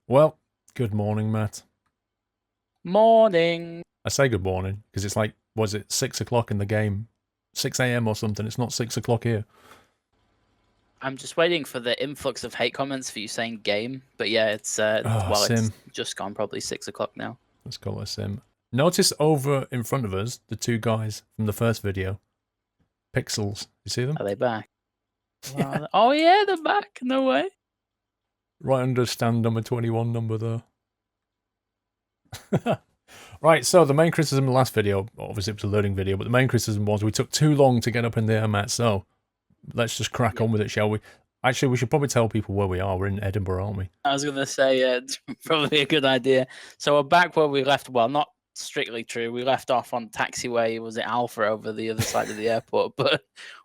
Well, good morning, Matt. Morning. I say good morning because it's like, was it 6 o'clock in the game? 6 a.m. or something. It's not 6 o'clock here. I'm just waiting for the influx of hate comments for you saying game. But yeah, it's it's just gone, probably 6 o'clock now. Let's call it a sim. Notice over in front of us, the two guys from the first video. Pixels. You see them? Are they back? Yeah. Oh yeah, they're back. No way. Right under stand number 21 number there. Right, so the main criticism in the last video, obviously it was a loading video, but the main criticism was we took too long to get up in the air, Matt, so let's just crack on with it, shall we? Actually, we should probably tell people where we are. We're in Edinburgh, aren't we? I was going to say, it's probably a good idea. So we're back where we left. Well, not strictly true. We left off on taxiway. Was it Alpha over the other side of the airport? But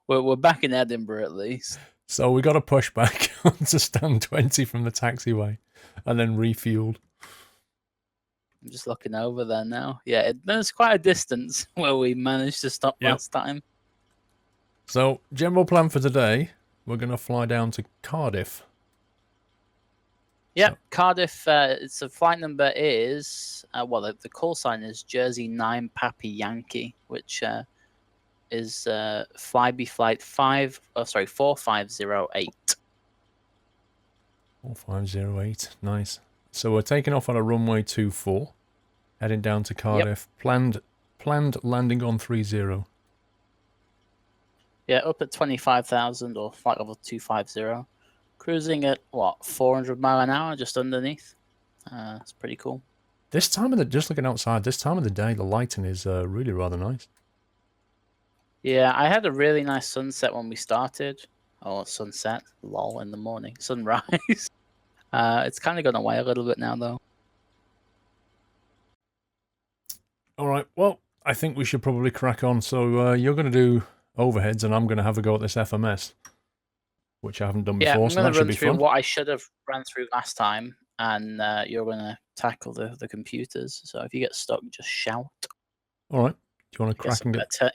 we're back in Edinburgh at least. So we got to push back onto stand 20 from the taxiway and then refueled. I'm just looking over there now. Yeah, there's quite a distance where we managed to stop last time. So, general plan for today, we're going to fly down to Cardiff. Yep, so. Cardiff, the flight number is, the call sign is Jersey 9 Pappy Yankee, which is Flybe flight 4508. 4508, nice. So we're taking off on a runway 24, heading down to Cardiff. Yep. Planned landing on 30. Yeah, up at 25,000 or flight level 250. Cruising at, 400 mile an hour, just underneath. It's pretty cool. This time of the, just looking outside, this time of the day, the lighting is really rather nice. Yeah, I had a really nice sunset when we started. Oh, sunset, lol, in the morning. Sunrise. It's kind of gone away a little bit now, though. All right, well, I think we should probably crack on. So you're going to do overheads, and I'm going to have a go at this FMS, which I haven't done before, so that should be fun. I'm going to run through what I should have ran through last time, and you're going to tackle the computers. So if you get stuck, just shout. All right. Do you want to crack and get some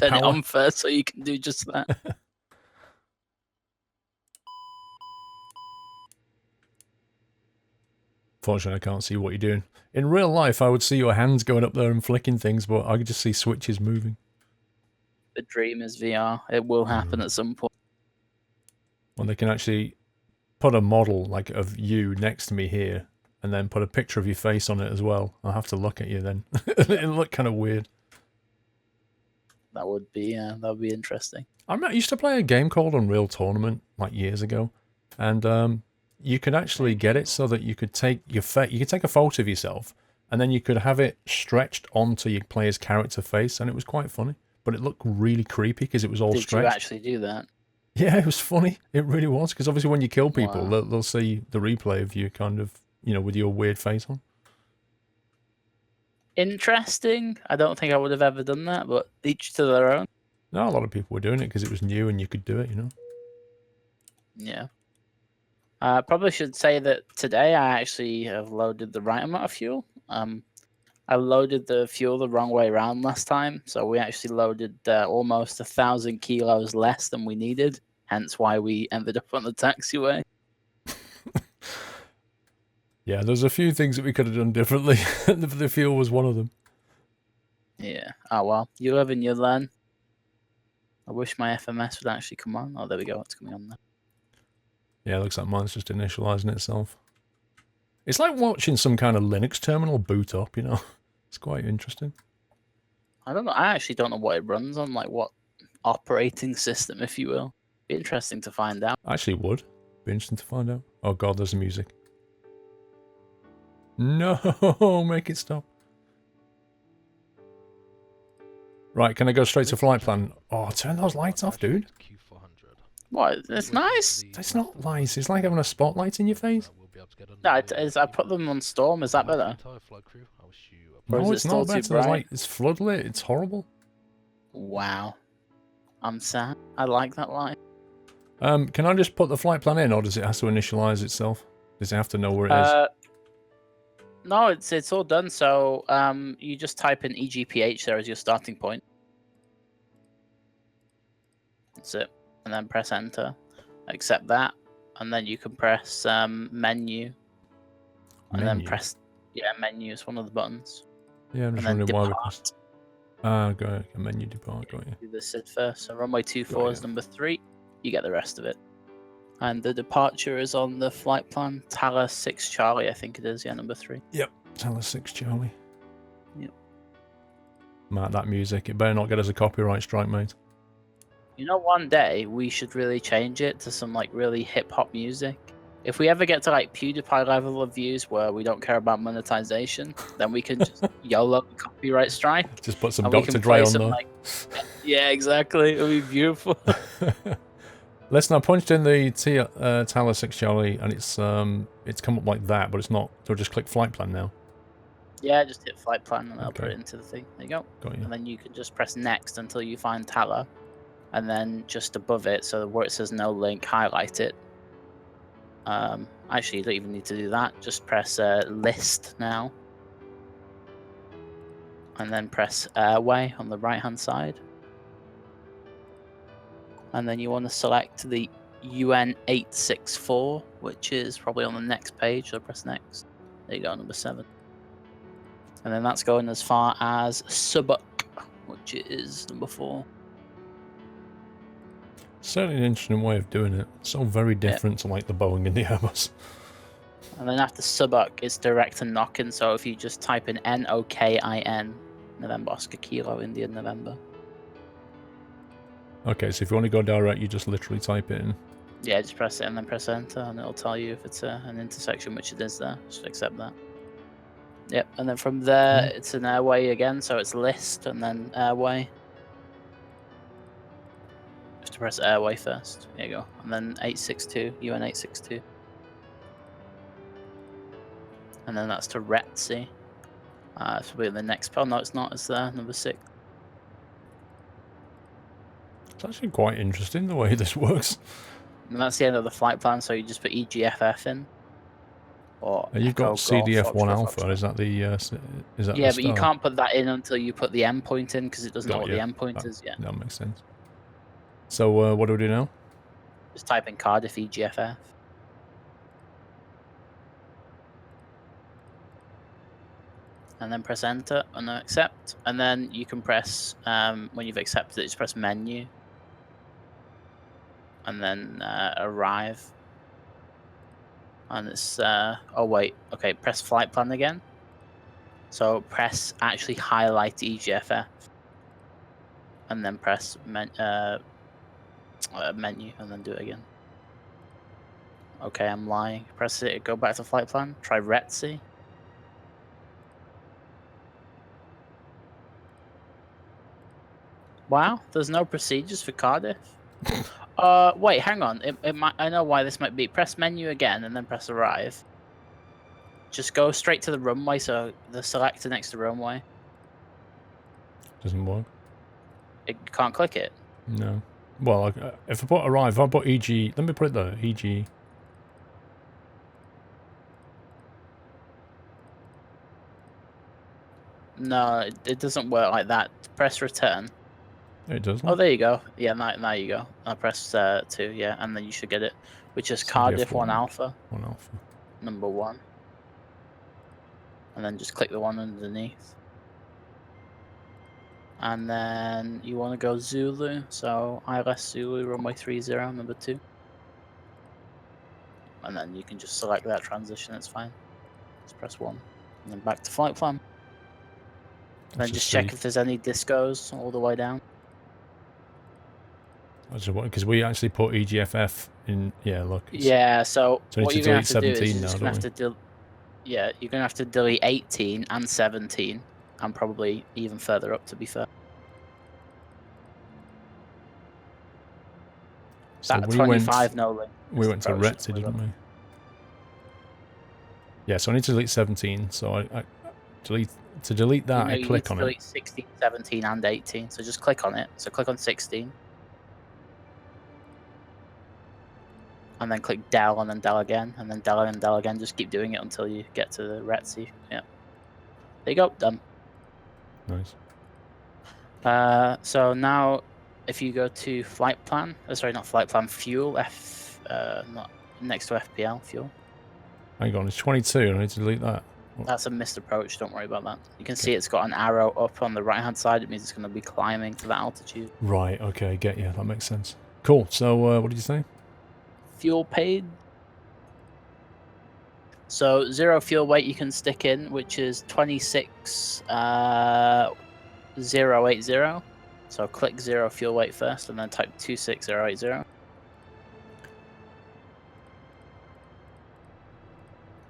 turn power? It on first so you can do just that. Fortunately, I can't see what you're doing. In real life, I would see your hands going up there and flicking things, but I could just see switches moving. The dream is VR. It will happen at some point. When they can actually put a model like of you next to me here, and then put a picture of your face on it as well. I'll have to look at you then. It'll look kind of weird. That would be interesting. I used to play a game called Unreal Tournament like years ago, and you could actually get it so that you could take you could take a photo of yourself, and then you could have it stretched onto your player's character face, and it was quite funny. But it looked really creepy because it was all stretched. Did you actually do that? Yeah, it was funny. It really was, because obviously when you kill people, they'll see the replay of you kind of, with your weird face on. Interesting. I don't think I would have ever done that, but each to their own. No, a lot of people were doing it because it was new and you could do it, Yeah. I probably should say that today I actually have loaded the right amount of fuel. I loaded the fuel the wrong way around last time, so we actually loaded almost 1,000 kilos less than we needed, hence why we ended up on the taxiway. Yeah, there's a few things that we could have done differently. The fuel was one of them. Yeah. Oh, well, you live and you learn. I wish my FMS would actually come on. Oh, there we go. It's coming on now. Yeah, it looks like mine's just initializing itself. It's like watching some kind of Linux terminal boot up, It's quite interesting. I don't know. I actually don't know what it runs on, like what operating system, if you will. Be interesting to find out. Actually would. Be interesting to find out. Oh god, there's the music. No, make it stop. Right, can I go straight to flight plan? Oh, turn those lights off, dude. Q400. What? It's nice. It's not nice. It's like having a spotlight in your face. No, I put them on storm. Is that better? No, it's not better. It's floodlit. It's horrible. Wow. I'm sad. I like that line. Can I just put the flight plan in, or does it have to initialize itself? Does it have to know where it is? No, it's all done. So you just type in EGPH there as your starting point. That's it. And then press enter. Accept that. And then you can press menu. And then press menu is one of the buttons. Yeah, I'm just wondering why we pressed. Got a menu depart, got you. Do the SID first. So runway 24 is number 3. You get the rest of it. And the departure is on the flight plan. Tower 6 Charlie, I think it is. Yeah, number 3. Yep, Tower 6 Charlie. Yep. Matt, that music, it better not get us a copyright strike, mate. You know, one day we should really change it to some like really hip hop music. If we ever get to like PewDiePie level of views where we don't care about monetization, then we can just YOLO copyright strike. Just put some Dr. Dre on there. Like, yeah, exactly. It'll be beautiful. Listen, I punched in the Tower 6 Charlie and it's come up like that, but it's not. So just click flight plan now. Yeah, just hit flight plan and I'll put it into the thing. There you go. Got you. And then you can just press next until you find Tower. And then just above it, so where it says no link, highlight it. Actually, you don't even need to do that. Just press list now. And then press airway on the right hand side. And then you want to select the UN 864, which is probably on the next page, so press next. There you go, number 7. And then that's going as far as Subuk, which is number 4. Certainly an interesting way of doing it. So very different to like the Boeing and the Airbus. And then after Subuk, it's direct and knocking. So if you just type in NOKIN, November Oscar Kilo India November. Okay, so if you want to go direct, you just literally type it in. Yeah, just press it and then press enter, and it'll tell you if it's an intersection, which it is there. Just accept that. Yep, and then from there, it's an airway again. So it's list and then airway. To press airway first. There you go. And then 862, UN 862. And then that's to Retzi. It's probably the next spell. No, it's not. It's there, number 6. It's actually quite interesting the way this works. And that's the end of the flight plan, so you just put EGFF in. Or you've got CDF1 Alpha, is that the yeah, but you can't put that in until you put the endpoint in, because it doesn't know what the endpoint is yet. That makes sense. So what do we do now? Just type in Cardiff EGFF. And then press enter and then accept. And then you can press, when you've accepted it, just press menu. And then arrive. And it's, oh wait, okay, press flight plan again. So press actually highlight EGFF. And then press menu and then do it again. Okay, I'm lying. Press it, go back to flight plan. Try Retzi. Wow, there's no procedures for Cardiff. Wait, hang on. It might. I know why this might be. Press menu again and then press arrive. Just go straight to the runway, so the selector next to runway. Doesn't work. You can't click it. No. Well, if I put arrive, if I put EG, let me put it there, EG. No, it doesn't work like that. Press return. It does. Oh, there you go. Yeah, now you go. I press 2, yeah, and then you should get it, which is Cardiff 1 Alpha. 1 Alpha. Number 1. And then just click the one underneath. And then you want to go Zulu, so ILS Zulu, runway 30, number 2. And then you can just select that transition, it's fine. Just press 1. And then back to flight plan. And then just check if there's any discos all the way down. Because we actually put EGFF in, yeah, look. Yeah, so what you're going to have to do is you're now, just going to have to yeah, you're going to have to delete 18 and 17, and probably even further up, to be fair. So that 25 no link. We went to Retzi, didn't we? Yeah, so I need to delete 17, so I delete To delete that, I you click need to on it. delete 16, 17, and 18. So just click on it. So click on 16. And then click del, and then del again, and then del and del again. Just keep doing it until you get to the Retsy. Yeah. There you go. Done. Nice. So now, if you go to flight plan, sorry, not flight plan, fuel, not next to FPL, fuel. Hang on, it's 22. I need to delete that. That's a missed approach. Don't worry about that. You can see it's got an arrow up on the right-hand side. It means it's going to be climbing to that altitude. Right, okay, get you. That makes sense. Cool. So, what did you say? Fuel paid. So 0 fuel weight you can stick in, which is 26080. So click 0 fuel weight first, and then type 26080.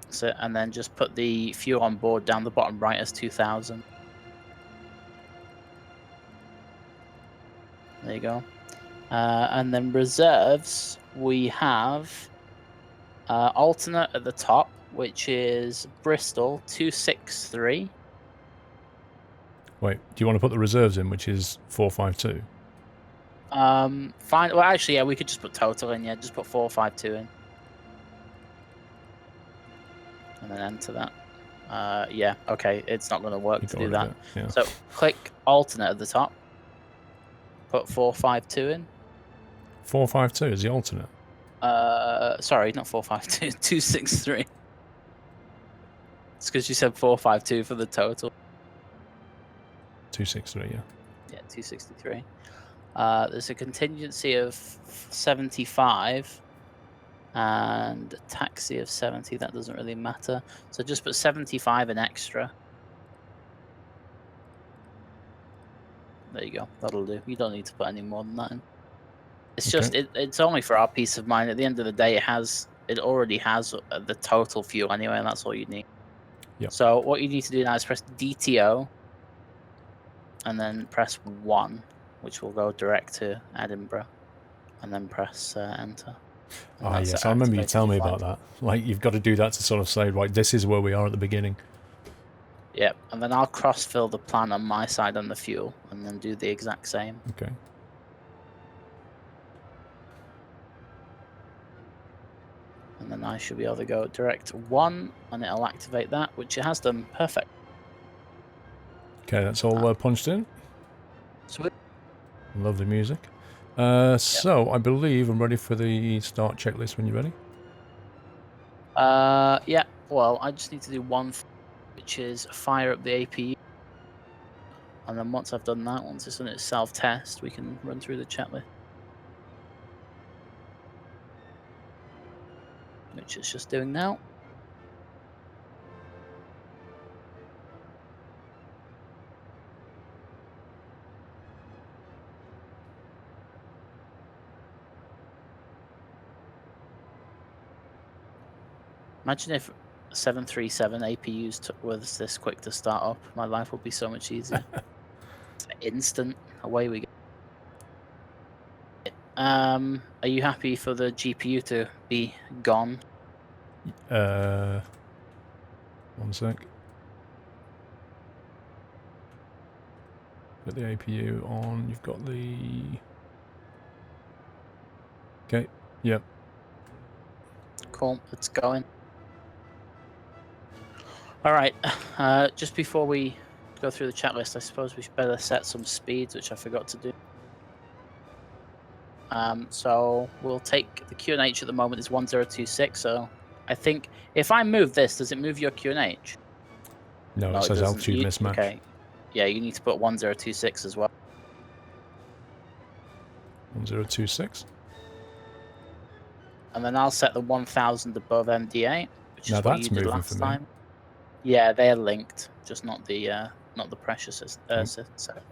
So, and then just put the fuel on board down the bottom right as 2000. There you go. And then reserves, we have alternate at the top, which is Bristol 263. Wait, do you want to put the reserves in, which is 452? Fine. Well, actually, yeah, we could just put total in. Yeah, just put 452 in, and then enter that. Yeah, okay. It's not going to work to do that. Yeah. So click alternate at the top. Put 452 in. 452 is the alternate. Sorry, not 452. 263. It's because you said 452 for the total. 263, yeah. Yeah, 263. There's a contingency of 75 and a taxi of 70. That doesn't really matter. So just put 75 in extra. There you go. That'll do. You don't need to put any more than that in. It's just it's only for our peace of mind. At the end of the day, it already has the total fuel anyway, and that's all you need. Yep. So what you need to do now is press DTO, and then press 1, which will go direct to Edinburgh, and then press enter. Ah, yes, I remember you telling me about that. Like, you've got to do that to sort of say, right, this is where we are at the beginning. Yep, and then I'll cross-fill the plan on my side on the fuel, and then do the exact same. Okay. And then I should be able to go direct 1, and it'll activate that, which it has done. Perfect. Okay, that's all punched in. Sweet. Lovely music. So, I believe I'm ready for the start checklist when you're ready. Yeah, well, I just need to do one, which is fire up the APU. And then once I've done that, once it's done its self-test, we can run through the checklist. Which it's just doing now. Imagine if 737 APUs was this quick to start up. My life would be so much easier. It's instant. Away we go. Are you happy for the GPU to be gone? One sec. Got the APU on. You've got the... Okay, yep. Cool, it's going. Alright, just before we go through the chat list, I suppose we should better set some speeds, which I forgot to do. So we'll take the QNH at the moment is 1026, so I think if I move this, does it move your QNH? No, it says altitude mismatch. Okay, yeah, you need to put 1026 as well. 1026. And then I'll set the 1000 above MDA, which is what you did last time. Yeah, they're linked, just not the pressure system. I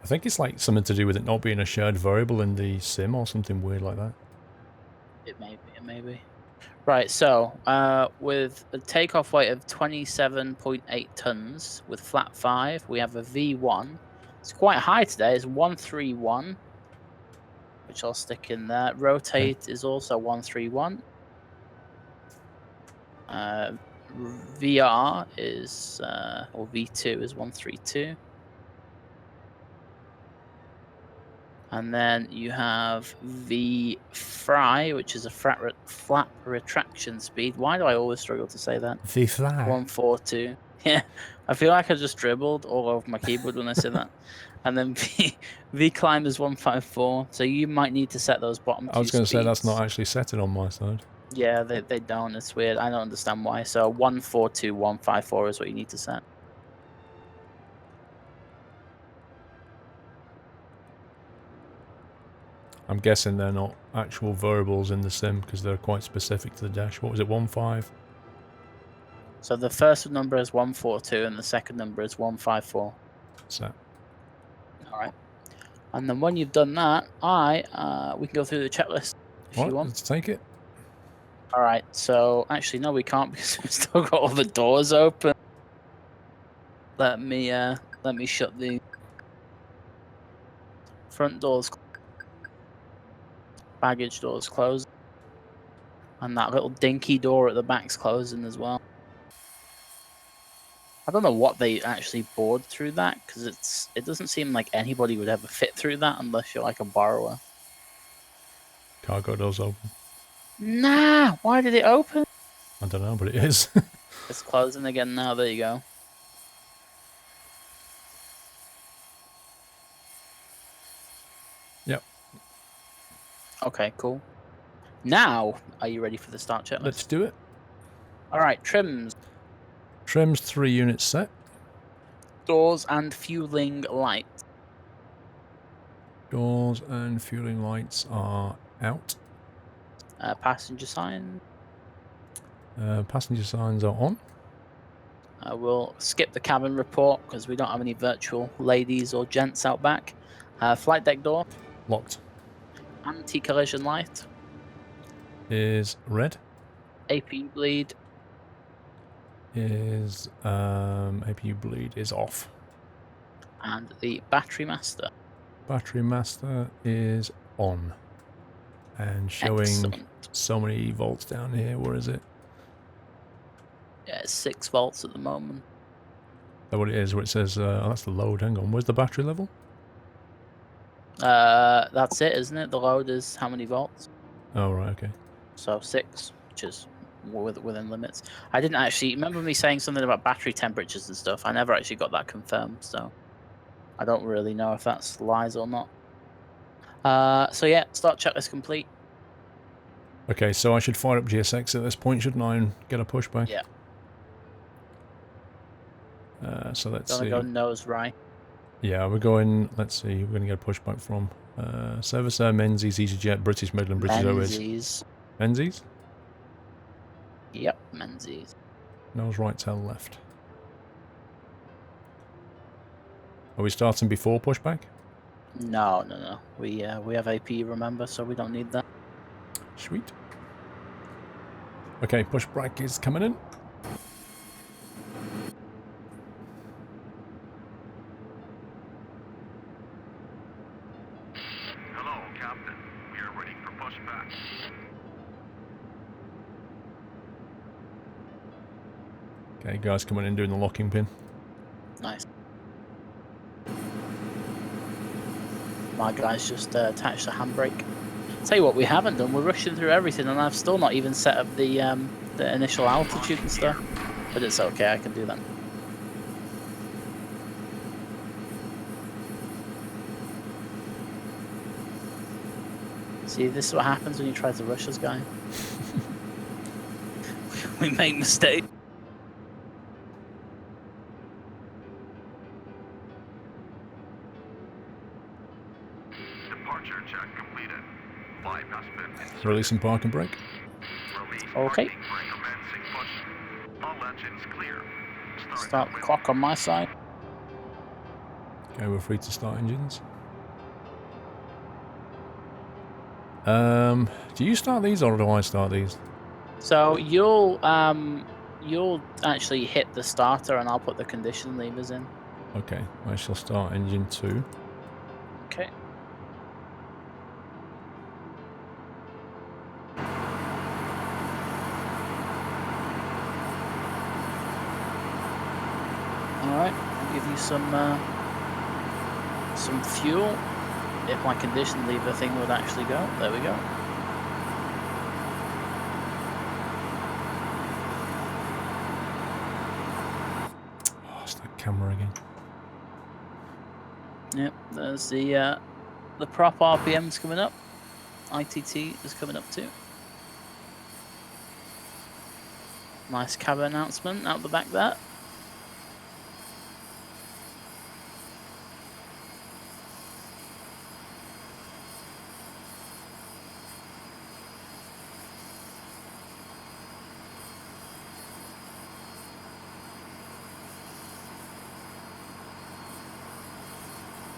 think it's like something to do with it not being a shared variable in the sim or something weird like that. It may be. Right, so with a takeoff weight of 27.8 tons with flat 5, we have a V1. It's quite high today. It's 131, which I'll stick in there. Rotate is also 131. VR is or V2 is 132. And then you have V fry, which is a flap retraction speed. Why do I always struggle to say that? The fly. 142. Yeah, I feel like I just dribbled all over my keyboard when I say that. And then V climb is 154. So you might need to set those bottom two I was going to say that's speeds. not actually set it on my side. Yeah, they don't. It's weird. I don't understand why. So 142, 154 is what you need to set. I'm guessing they're not actual variables in the sim because they're quite specific to the dash. What was it, 1.5? So the first number is 142 and the second number is 154. So, All right. And then when you've done that, we can go through the checklist if you want. Let's take it. All right. So actually, no, we can't because we've still got all the doors open. Let me shut the front doors, baggage doors closed, and that little dinky door at the back's closing as well. I don't know what they actually bored through that because it doesn't seem like anybody would ever fit through that unless you're like a borrower. Cargo doors open. Nah, why did it open? I don't know, but it is. It's closing again now. There you go. Yep. Okay, cool. Now, are you ready for the start checklist? Let's do it. All right, trims. Trims 3 units set. Doors and fueling lights. Doors and fueling lights are out. Passenger sign. Passenger signs are on. We'll skip the cabin report because we don't have any virtual ladies or gents out back. Flight deck door. Locked. Anti-collision light. Is red. APU bleed. Is APU bleed is off. And the battery master. Battery master is on. And showing Excellent. so many volts down here. Where is it? Yeah, it's 6 volts at the moment. Is that what it is? Where it says, oh, that's the load. Hang on. Where's the battery level? That's it, isn't it? The load is how many volts? Oh, right. Okay. So 6, which is within limits. I didn't actually remember me saying something about battery temperatures and stuff. I never actually got that confirmed, so I don't really know if that's lies or not. So yeah, start checklist complete. Okay, so I should fire up GSX at this point, shouldn't I, and get a pushback? Yeah. So let's Gonna see. go nose right. Yeah, we're going. Let's see. We're going to get a pushback from Servicer, Menzies, EasyJet, British Midland, British Airways. Menzies. Menzies? Yep, Menzies. Nose right, tail left. Are we starting before pushback? No. We have AP, remember, so we don't need that. Sweet. Okay, pushback is coming in. Hello, Captain. We are ready for pushback. Okay, guys coming in doing the locking pin. Nice. My guy's just attached the handbrake. Tell you what, we haven't done. We're rushing through everything, and I've still not even set up the initial altitude and stuff. But it's okay, I can do that. See, this is what happens when you try to rush this guy. We make mistakes. Departure check completed. Bypass pin inserted. Release and park and brake. Release Okay. parking brake commencing push. All engines clear. Start the clock on my side. Okay, we're free to start engines. Do you start these or do I start these? So you'll actually hit the starter, and I'll put the condition levers in. Okay, I shall start engine 2. Okay. you some fuel. If my condition lever thing would actually go. There we go. Oh, it's that camera again. Yep, there's the prop RPM's coming up. ITT is coming up too. Nice cabin announcement out the back there.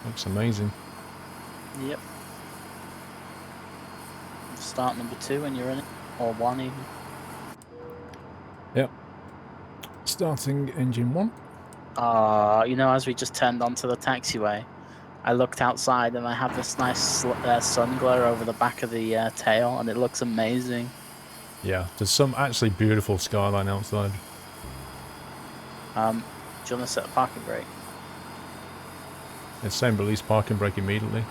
Looks amazing. Yep. Start number 2 when you're in it, or 1 even. Yep. Starting engine 1. You know, as we just turned onto the taxiway, I looked outside and I have this nice sun glare over the back of the tail, and it looks amazing. Yeah, there's some actually beautiful skyline outside. Do you want to set a parking brake? It's saying release parking brake immediately.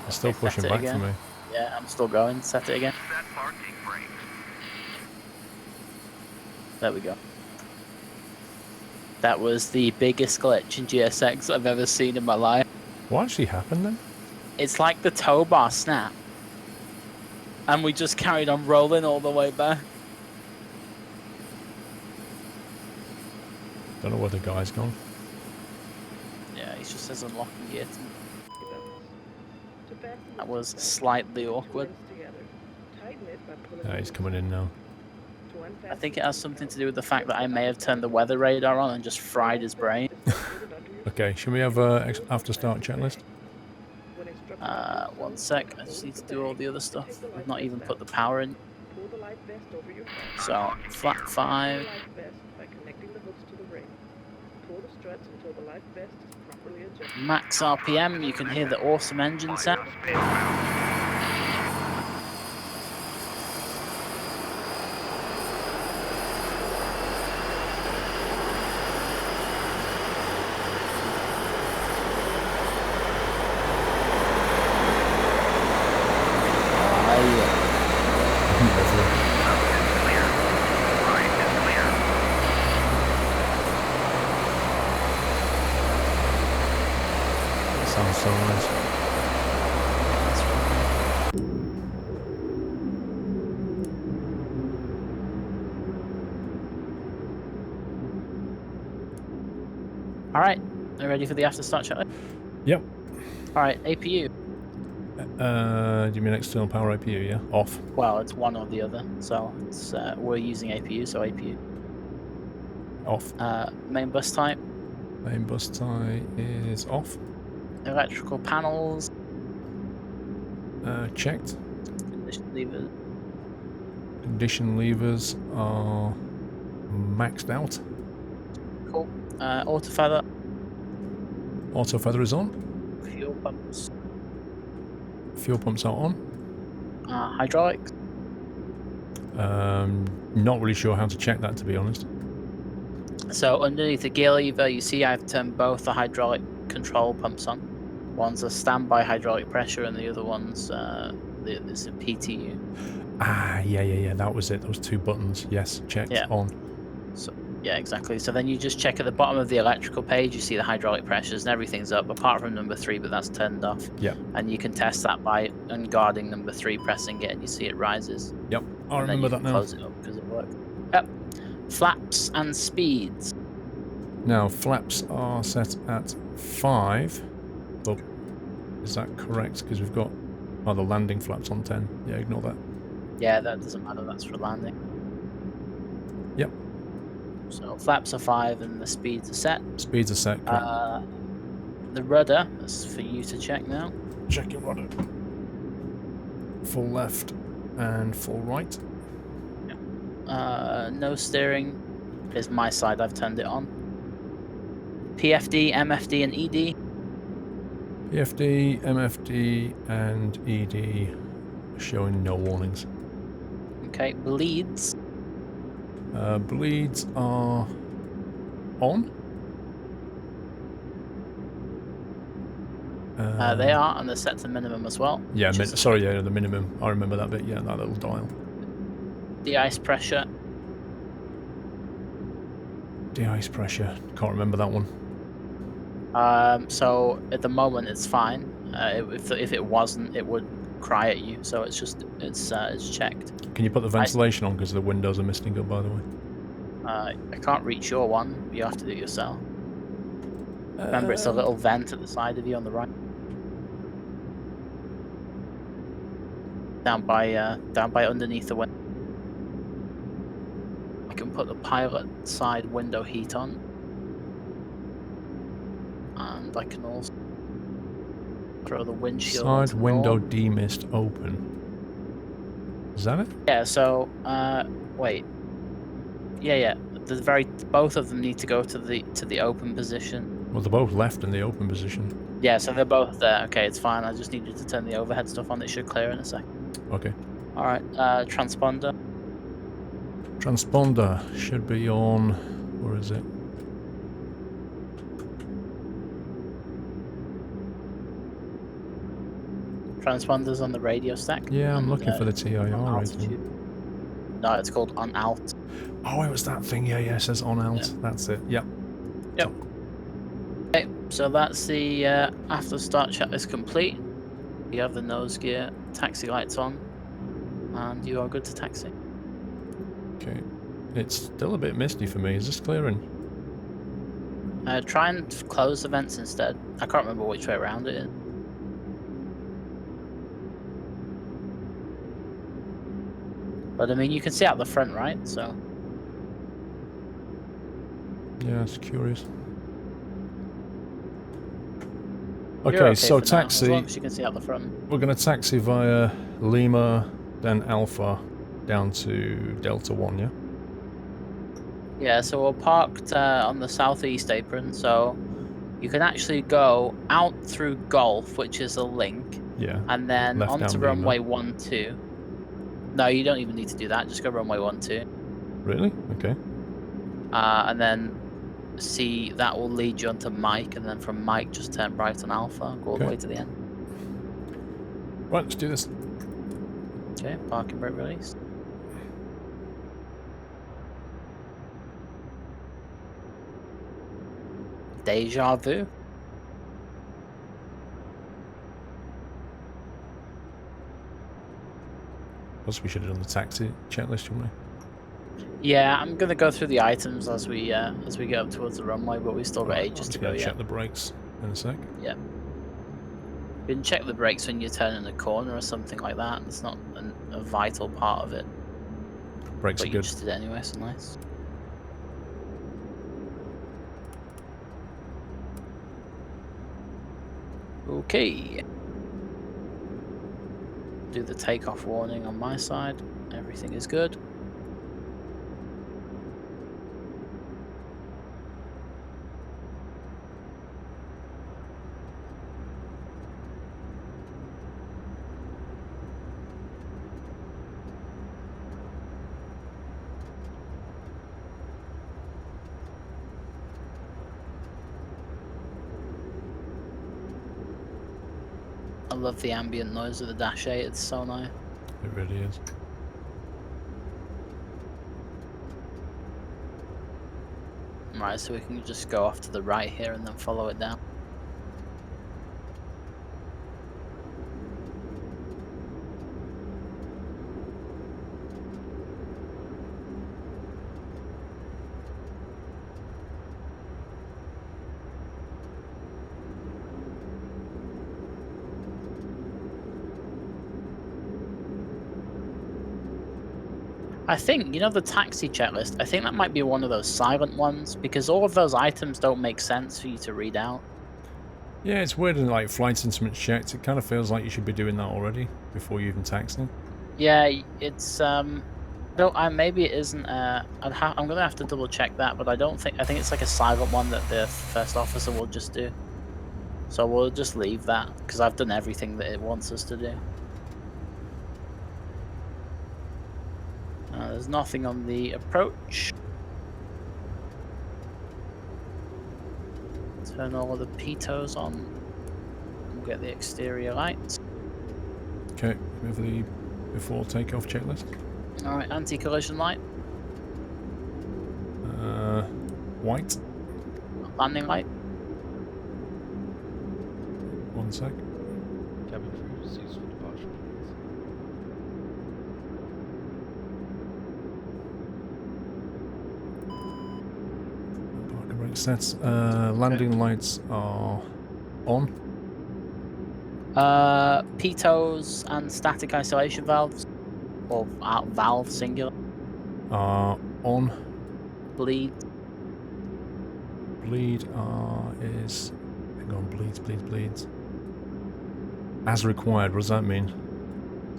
It's still Okay, pushing set it back for again. me. Yeah, I'm still going. Set it again. Set parking brakes. There we go. That was the biggest glitch in GSX I've ever seen in my life. What actually happened then? It's like the tow bar snapped. And we just carried on rolling all the way back. Don't know where the guy's gone. Yeah, he just says unlocking gear to me. That was slightly awkward. Yeah, he's coming in now. I think it has something to do with the fact that I may have turned the weather radar on and just fried his brain. Okay, should we have a after start checklist? 1 sec, I just need to do all the other stuff. I've not even put the power in. So, flat 5. Max RPM, you can hear the awesome engine sound. Sounds so nice. Alright, are you ready for the after start checklist? Yep. Alright, APU. Do you mean external power APU, yeah? Off. Well, it's one or the other, so it's, we're using APU, so APU. Off. Main bus type. Main bus tie is off. Electrical panels. Checked. Condition levers. Condition levers are maxed out. Cool. Auto feather. Auto feather is on. Fuel pumps. Fuel pumps are on. Hydraulics. Not really sure how to check that, to be honest. So underneath the gear lever, you see I've turned both the hydraulic control pumps on. One's a standby hydraulic pressure, and the other one's it's a PTU. Ah, yeah. That was it. Those 2 buttons. Yes, checked. Yeah. On. So yeah, exactly. So then you just check at the bottom of the electrical page. You see the hydraulic pressures, and everything's up apart from number 3, but that's turned off. Yeah. And you can test that by unguarding number 3, pressing it, and you see it rises. Yep. I And then remember you that can now. close it up because it worked. Yep. Flaps and speeds. Now flaps are set at 5. Oh, is that correct? Because we've got the landing flaps on 10. Yeah, ignore that. Yeah, that doesn't matter. That's for landing. Yep. So flaps are 5 and the speeds are set. Speeds are set. Correct. The rudder, that's for you to check now. Check your rudder. Full left and full right. No steering is my side. I've turned it on. PFD, MFD, and ED. PFD, MFD, and ED showing no warnings. Okay, bleeds. Bleeds are on. They are, and they're set to minimum as well. Yeah, which is sorry, yeah, the minimum. I remember that bit. Yeah, that little dial. de-ice pressure. De-ice pressure. Can't remember that one. So at the moment it's fine. If it wasn't, it would cry at you. So it's just it's checked. Can you put the ventilation on because the windows are misting up, by the way? I can't reach your one. You have to do it yourself. Remember, it's a little vent at the side of you on the right. Down by underneath the window. I can put the pilot side window heat on. And I can also throw the windshield Side onto window norm. demist open. Is that it? Yeah, so wait. Yeah. Both of them need to go to the open position. Well, they're both left in the open position. Yeah, so they're both there. Okay, it's fine. I just need you to turn the overhead stuff on. It should clear in a sec. Okay. Alright, transponder. Transponder should be on. Where is it? Transponder's on the radio stack. Yeah, I'm and, looking for the on TIR rating. altitude. No, it's called on alt. Oh, it was that thing. Yeah, it says on out. Yeah. That's it. Yep. Yep. Okay, so that's the after start checklist complete. You have the nose gear, taxi lights on, and you are good to taxi. Okay. It's still a bit misty for me. Is this clearing? Try and close the vents instead. I can't remember which way around it is. But I mean, you can see out the front, right? So. Yeah, it's curious. You're Okay, so for now, taxi. as long as you can see out the front. We're going to taxi via Lima, then Alpha, down to Delta 1, yeah? Yeah, so we're parked on the southeast apron, so you can actually go out through Golf, which is a link, Yeah. and then Left onto down runway 12. No, you don't even need to do that. Just go runway 12, Really? Okay. and then see that will lead you onto Mike, and then from Mike just turn right on Alpha, go all the Okay. way to the end. Right, let's do this. Okay, parking brake release. Deja vu. Plus, we should have done the taxi checklist, shouldn't we? Yeah, I'm gonna go through the items as we get up towards the runway, but we still got Right, ages I'm to just go. going to Yeah. check the brakes in a sec. Yeah. You can check the brakes when you're turning a corner or something like that. It's not a vital part of it, Brakes but are you good. just did it anyway, so nice. Okay. Do the takeoff warning on my side. Everything is good. I love the ambient noise of the Dash 8, it's so nice. It really is. Right, so we can just go off to the right here and then follow it down. I think, you know, the taxi checklist, I think that might be one of those silent ones, because all of those items don't make sense for you to read out. Yeah, it's weird in like flight instruments checked. It kind of feels like you should be doing that already before you even taxi. Yeah, it's, maybe it isn't, I'm gonna have to double check that, but I think it's like a silent one that the first officer will just do. So we'll just leave that, because I've done everything that it wants us to do. There's nothing on the approach. Turn all of the pitos on. get the exterior lights. Okay, we have the before takeoff checklist. Alright, anti-collision light. White. Landing light. One sec. Cabin crew, cease for departure. Parking brake sets. Landing lights are on. Pitos and static isolation valves. Or valve singular. Are on. Bleed. Bleed is. Hang on, bleeds. As required, what does that mean?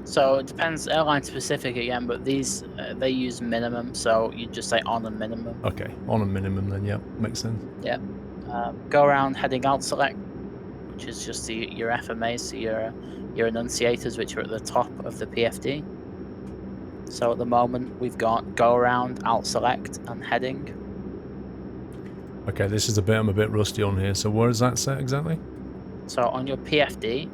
So it depends airline specific again, but these they use minimum, so you just say on a minimum. Okay, on a minimum then, yep, makes sense. Yep. Go around heading out select, which is just your FMAs, so your enunciators, which are at the top of the PFD. So at the moment we've got go around, out select, and heading. Okay, this is a bit, I'm a bit rusty on here, so where is that set exactly? So on your PFD,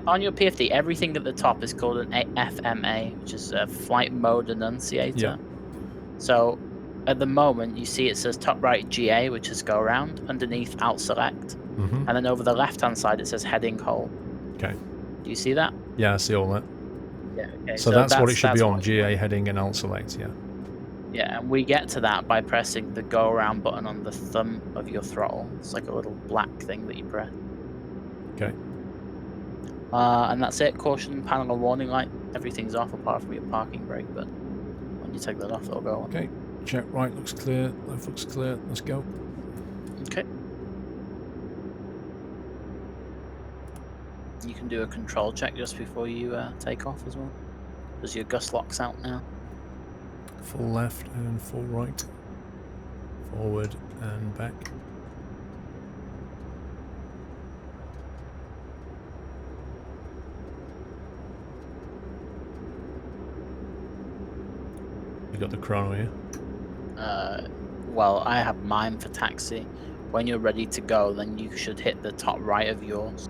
on your PFD, everything at the top is called an FMA, which is a flight mode enunciator. Yeah. So at the moment, you see it says top right GA, which is go around, underneath out select, Mm-hmm. and then over the left hand side it says heading hold. Okay. Do you see that? Yeah, I see all that. Yeah. Okay. So that's what it should be on, what- GA heading and alt select, yeah. Yeah, and we get to that by pressing the go around button on the thumb of your throttle. It's like a little black thing that you press. Okay. And that's it. Caution panel and warning light. Everything's off apart from your parking brake, but when you take that off, it'll go on. Okay. Check right looks clear, left looks clear, let's go. Okay. You can do a control check just before you take off as well. Because your gust lock's out now. Full left and full right. Forward and back. You got the chrono here? Well, I have mine for taxi. When you're ready to go, then you should hit the top right of yours.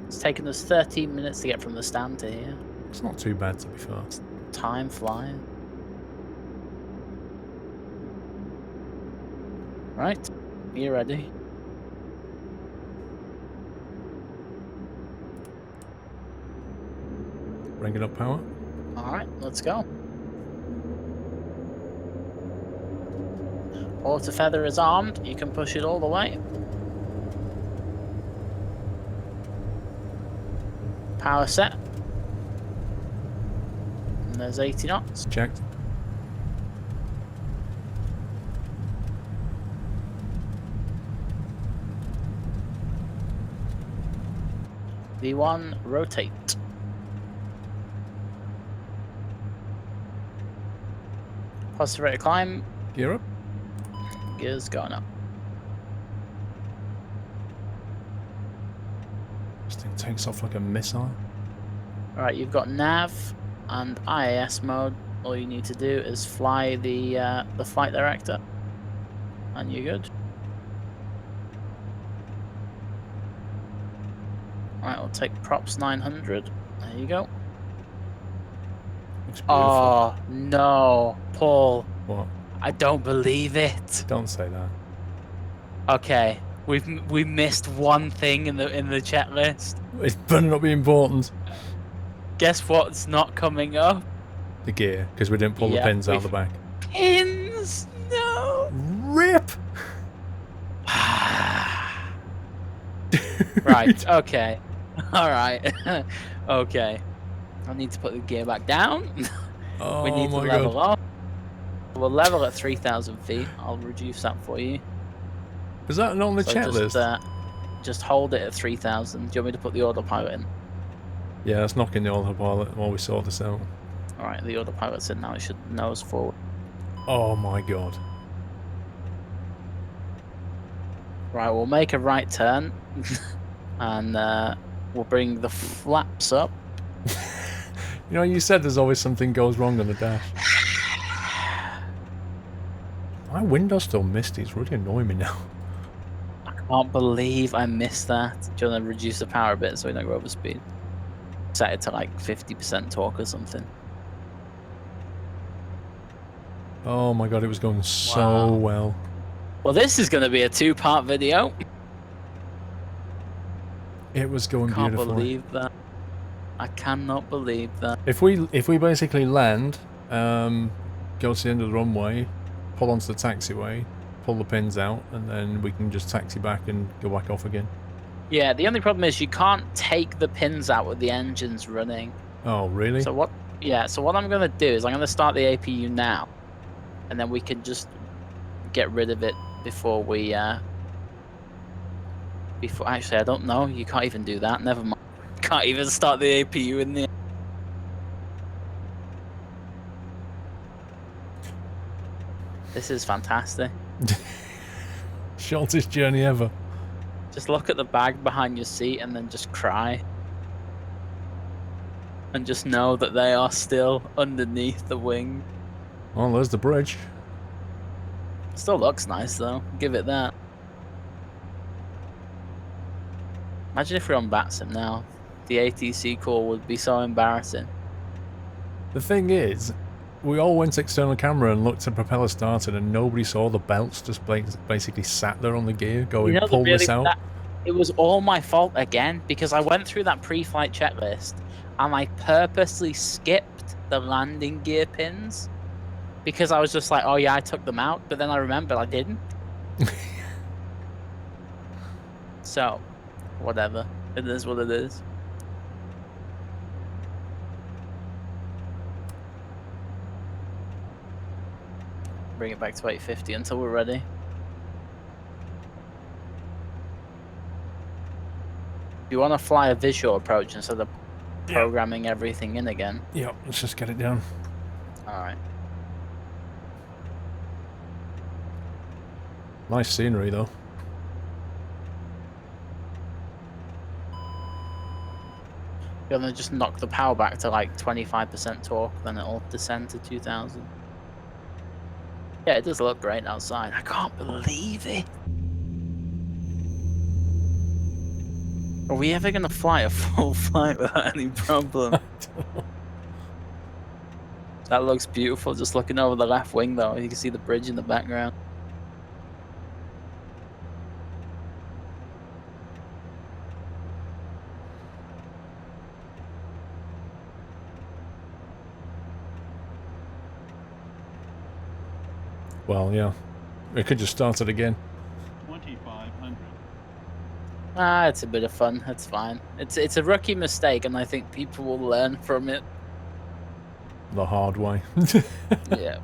It's taken us 13 minutes to get from the stand to here. It's not too bad, to be fair. Time flying. Right, you ready? Bringing up power. Alright, let's go. Auto feather is armed, you can push it all the way. Power set. And there's 80 knots. Checked. V1, rotate. Positive rate of climb, Gear up. gears going up. This thing takes off like a missile. Alright, you've got nav and IAS mode. All you need to do is fly the flight director, and you're good. Alright, we'll take props 900. There you go. Looks beautiful. Oh no, Paul! What? I don't believe it. Don't say that. Okay, we missed one thing in the checklist. It's better not be important. Guess what's not coming up? The gear, because we didn't pull the Yeah, pins out of the back. Pins! No. RIP! Right. Okay. All right. Okay. I need to put the gear back down. Oh We need to my level god. up. We'll level at 3,000 feet. I'll reduce that for you. Is that not on the So checklist? just hold it at 3,000. Do you want me to put the autopilot in? Yeah, let's knock in the autopilot while we sort this out. All right, the autopilot's in now. It should nose forward. Oh my god. Right, we'll make a right turn, and we'll bring the flaps up. You know, you said there's always something goes wrong on the dash. My window's still misty. It's really annoying me now. I can't believe I missed that. Do you want to reduce the power a bit so we don't go over speed? Set it to like 50% torque or something. Oh my god, it was going so well. Well, this is going to be a 2-part video. It was going Can't beautifully. believe that. I cannot believe that. If we basically land, go to the end of the runway, pull onto the taxiway, pull the pins out, and then we can just taxi back and go back off again. Yeah, the only problem is you can't take the pins out with the engines running. Oh, really? So what? Yeah. So what I'm going to do is I'm going to start the APU now, and then we can just get rid of it before we. Before actually, I don't know. You can't even do that. Never mind. Can't even start the APU in the. This is fantastic. Shortest journey ever. Just look at the bag behind your seat and then just cry. And just know that they are still underneath the wing. Well, there's the bridge. Still looks nice though. Give it that. Imagine if we're on Batsim now. The ATC call would be so embarrassing. The thing is, we all went to external camera and looked at propeller started, and nobody saw the belts just basically sat there on the gear going, You know, pull this out. It was all my fault again because I went through that pre-flight checklist and I purposely skipped the landing gear pins because I was just like, oh yeah, I took them out, but then I remembered I didn't. So, whatever. It is what it is. Bring it back to 850 until we're ready. If you want to fly a visual approach instead of programming everything in again. Yep, let's just get it down. Alright. Nice scenery though. You're gonna just knock the power back to like 25% torque, then it'll descend to 2000. Yeah, it does look great outside. I can't believe it. Are we ever gonna fly a full flight without any problem? That looks beautiful. Just looking over the left wing though, you can see the bridge in the background. Well, yeah. We could just start it again. 2500. Ah, it's a bit of fun. It's fine. It's a rookie mistake, and I think people will learn from it. The hard way. Yeah.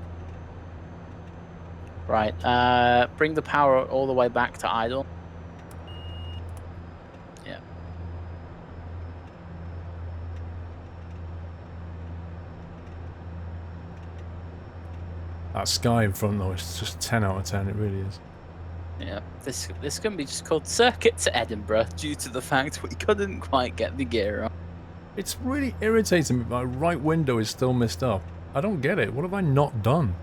Right. Bring the power all the way back to idle. Yeah. That sky in front though, it's just 10 out of 10, it really is. Yeah. This can be just called Circuit to Edinburgh due to the fact we couldn't quite get the gear on. It's really irritating me, my right window is still messed up. I don't get it, what have I not done?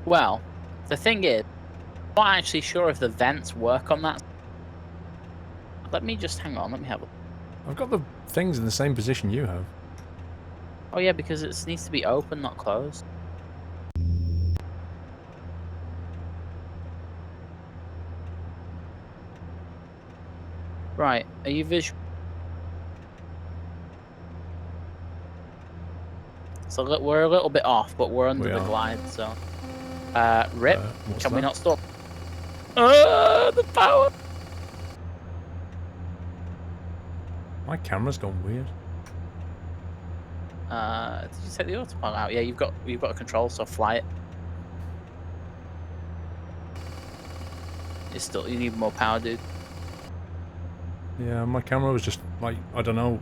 Well, the thing is, I'm not actually sure if the vents work on that. Let me just hang on, let me have a... I've got the things in the same position you have. Oh yeah, because it needs to be open, not closed. Right, are you visual? So we're a little bit off, but we're under the glide, so... Rip, can we not stop? The power! My camera's gone weird. Did you take the autopilot out? Yeah, you've got a control, so fly it. You need more power, dude. Yeah, my camera was just like, I don't know,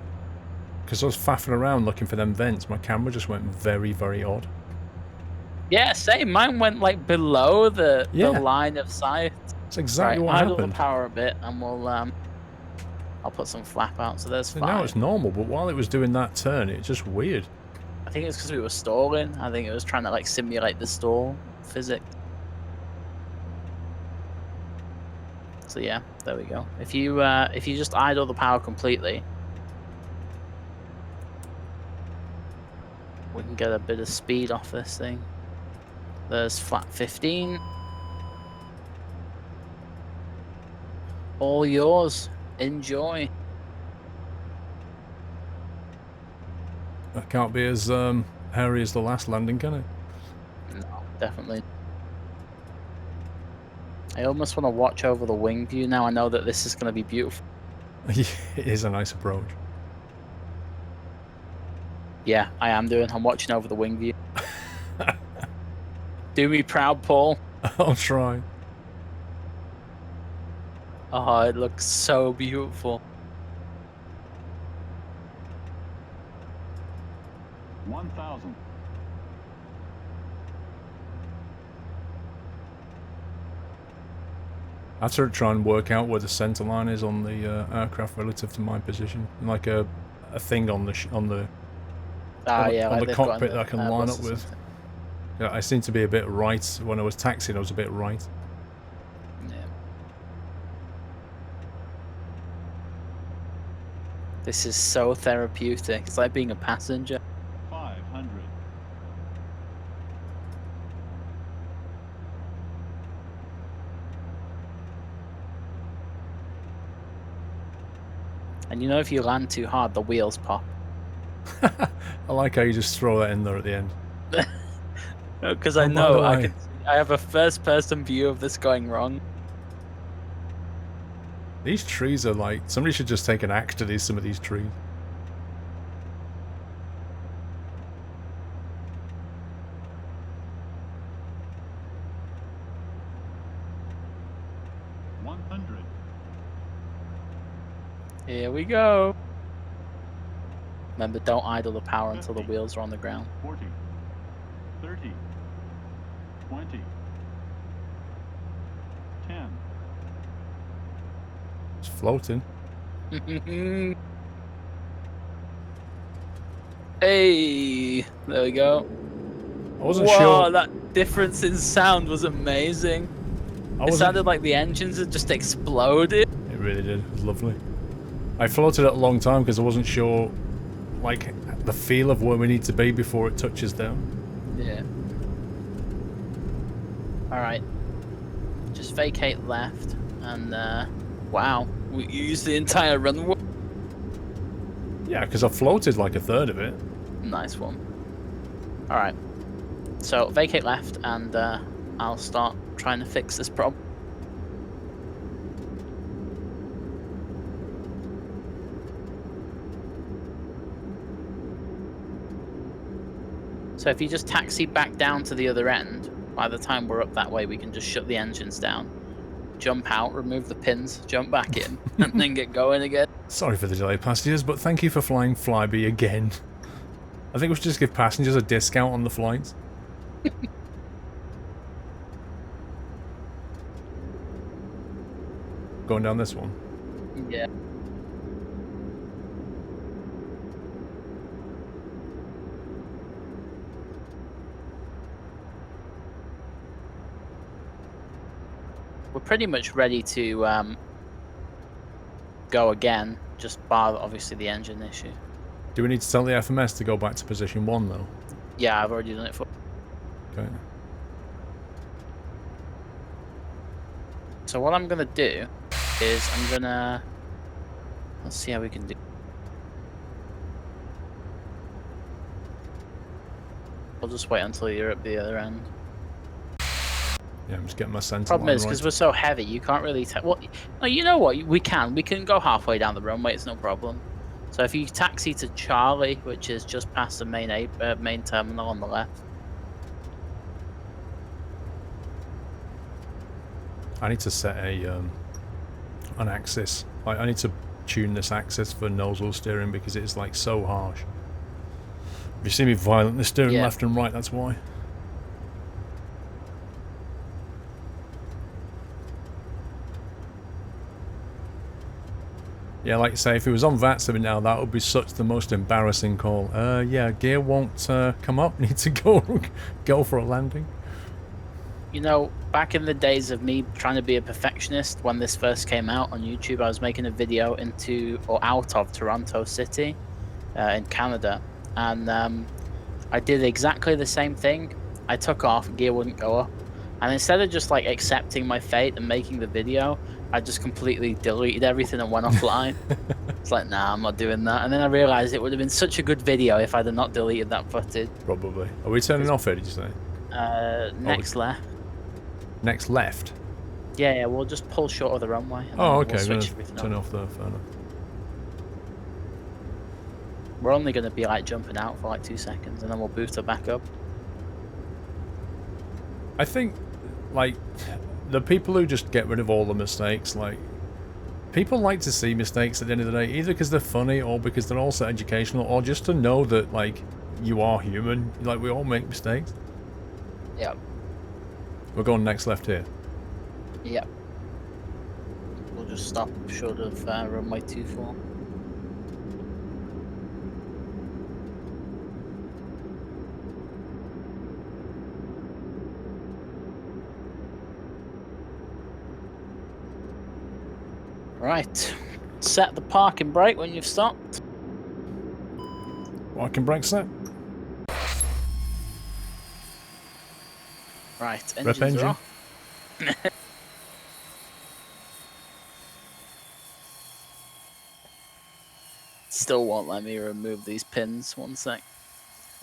because I was faffing around looking for them vents, my camera just went very, very odd. Yeah, same. Mine went like below the line of sight. That's exactly what idle happened. The power a bit, and we'll I'll put some flap out. So there's 5. Now it's normal, but while it was doing that turn, it's just weird. I think it's because we were stalling. I think it was trying to like simulate the stall physics. So yeah, there we go. If you just idle the power completely, we can get a bit of speed off this thing. There's flat 15. All yours. Enjoy. That can't be as hairy as the last landing, can it? No, definitely. I almost want to watch over the wing view now. I know that this is going to be beautiful. It is a nice approach. Yeah, I am doing. I'm watching over the wing view. Do me proud, Paul. I'll try. Oh, it looks so beautiful. 1,000. I have to try and work out where the center line is on the aircraft relative to my position, like a thing on the Yeah, on like the they've got cockpit in that I can the line Airbus up or with. something. Yeah, I seem to be a bit right when I was taxiing. I was a bit right. Yeah. This is so therapeutic. It's like being a passenger. 500. And you know, if you land too hard, the wheels pop. I like how you just throw that in there at the end. Because Oh, I by know the I way. can. I have a first-person view of this going wrong. These trees are like, somebody should just take an axe to some of these trees. Here we go. Remember, don't idle the power until the wheels are on the ground. 40. 30. 20. 10. It's floating. Hey, there we go. I wasn't Whoa, sure. that difference in sound was amazing. I It wasn't, sounded like the engines had just exploded. It really did. It was lovely. I floated it a long time because I wasn't sure, like, the feel of where we need to be before it touches down. Yeah. Alright. Just vacate left, and, wow. We used the entire runway. Yeah, because I floated like a third of it. Nice one. Alright. So, vacate left, and, I'll start trying to fix this problem. So if you just taxi back down to the other end, by the time we're up that way, we can just shut the engines down, jump out, remove the pins, jump back in, and then get going again. Sorry for the delay, passengers, but thank you for flying Flybe again. I think we should just give passengers a discount on the flights. Going down this one. Yeah. We're pretty much ready to go again, just bar obviously the engine issue. Do we need to tell the FMS to go back to position 1 though? Yeah, I've already done it for. Okay. So what I'm gonna do is let's see how we can do. I'll just wait until you're at the other end. Yeah, I'm just getting my center Problem line is, because right. we're so heavy, you can't really. Well, no, you know what? We can go halfway down the runway. It's no problem. So if you taxi to Charlie, which is just past the main terminal on the left. I need to set an axis. I need to tune this axis for nozzle steering because it's like so harsh. If you see me violently steering left and right, that's why. Yeah, like you say, if it was on VATSA now, that would be such the most embarrassing call. Yeah, gear won't come up. Need to go for a landing. You know, back in the days of me trying to be a perfectionist, when this first came out on YouTube, I was making a video into or out of Toronto City in Canada, and I did exactly the same thing. I took off, gear wouldn't go up, and instead of just like accepting my fate and making the video, I just completely deleted everything and went offline. It's like, nah, I'm not doing that. And then I realized it would have been such a good video if I'd have not deleted that footage. Probably. Are we turning off here, did you say? Next left. Next left? Yeah, we'll just pull short of the runway. And Oh, then okay. We'll I'm switch going everything to turn off. off the phone. We're only going to be like jumping out for like 2 seconds and then we'll boost her back up. I think, like, the people who just get rid of all the mistakes, like, people like to see mistakes at the end of the day, either because they're funny or because they're also educational, or just to know that, like, you are human. Like, we all make mistakes. Yep. We're going next left here. Yep. We'll just stop short of runway 24. Right. Set the parking brake when you've stopped. Parking brake set. Right, Rep engines engine. are off. Still won't let me remove these pins. 1 sec.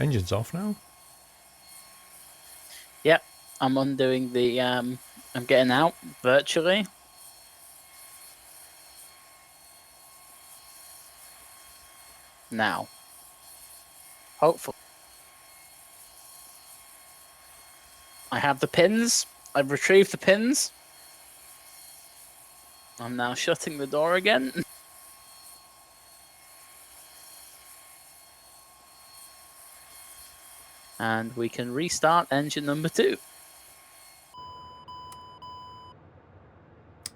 Engine's off now. Yep, I'm undoing the. I'm getting out virtually. Now. Hopefully. I have the pins. I've retrieved the pins. I'm now shutting the door again. And we can restart engine number 2.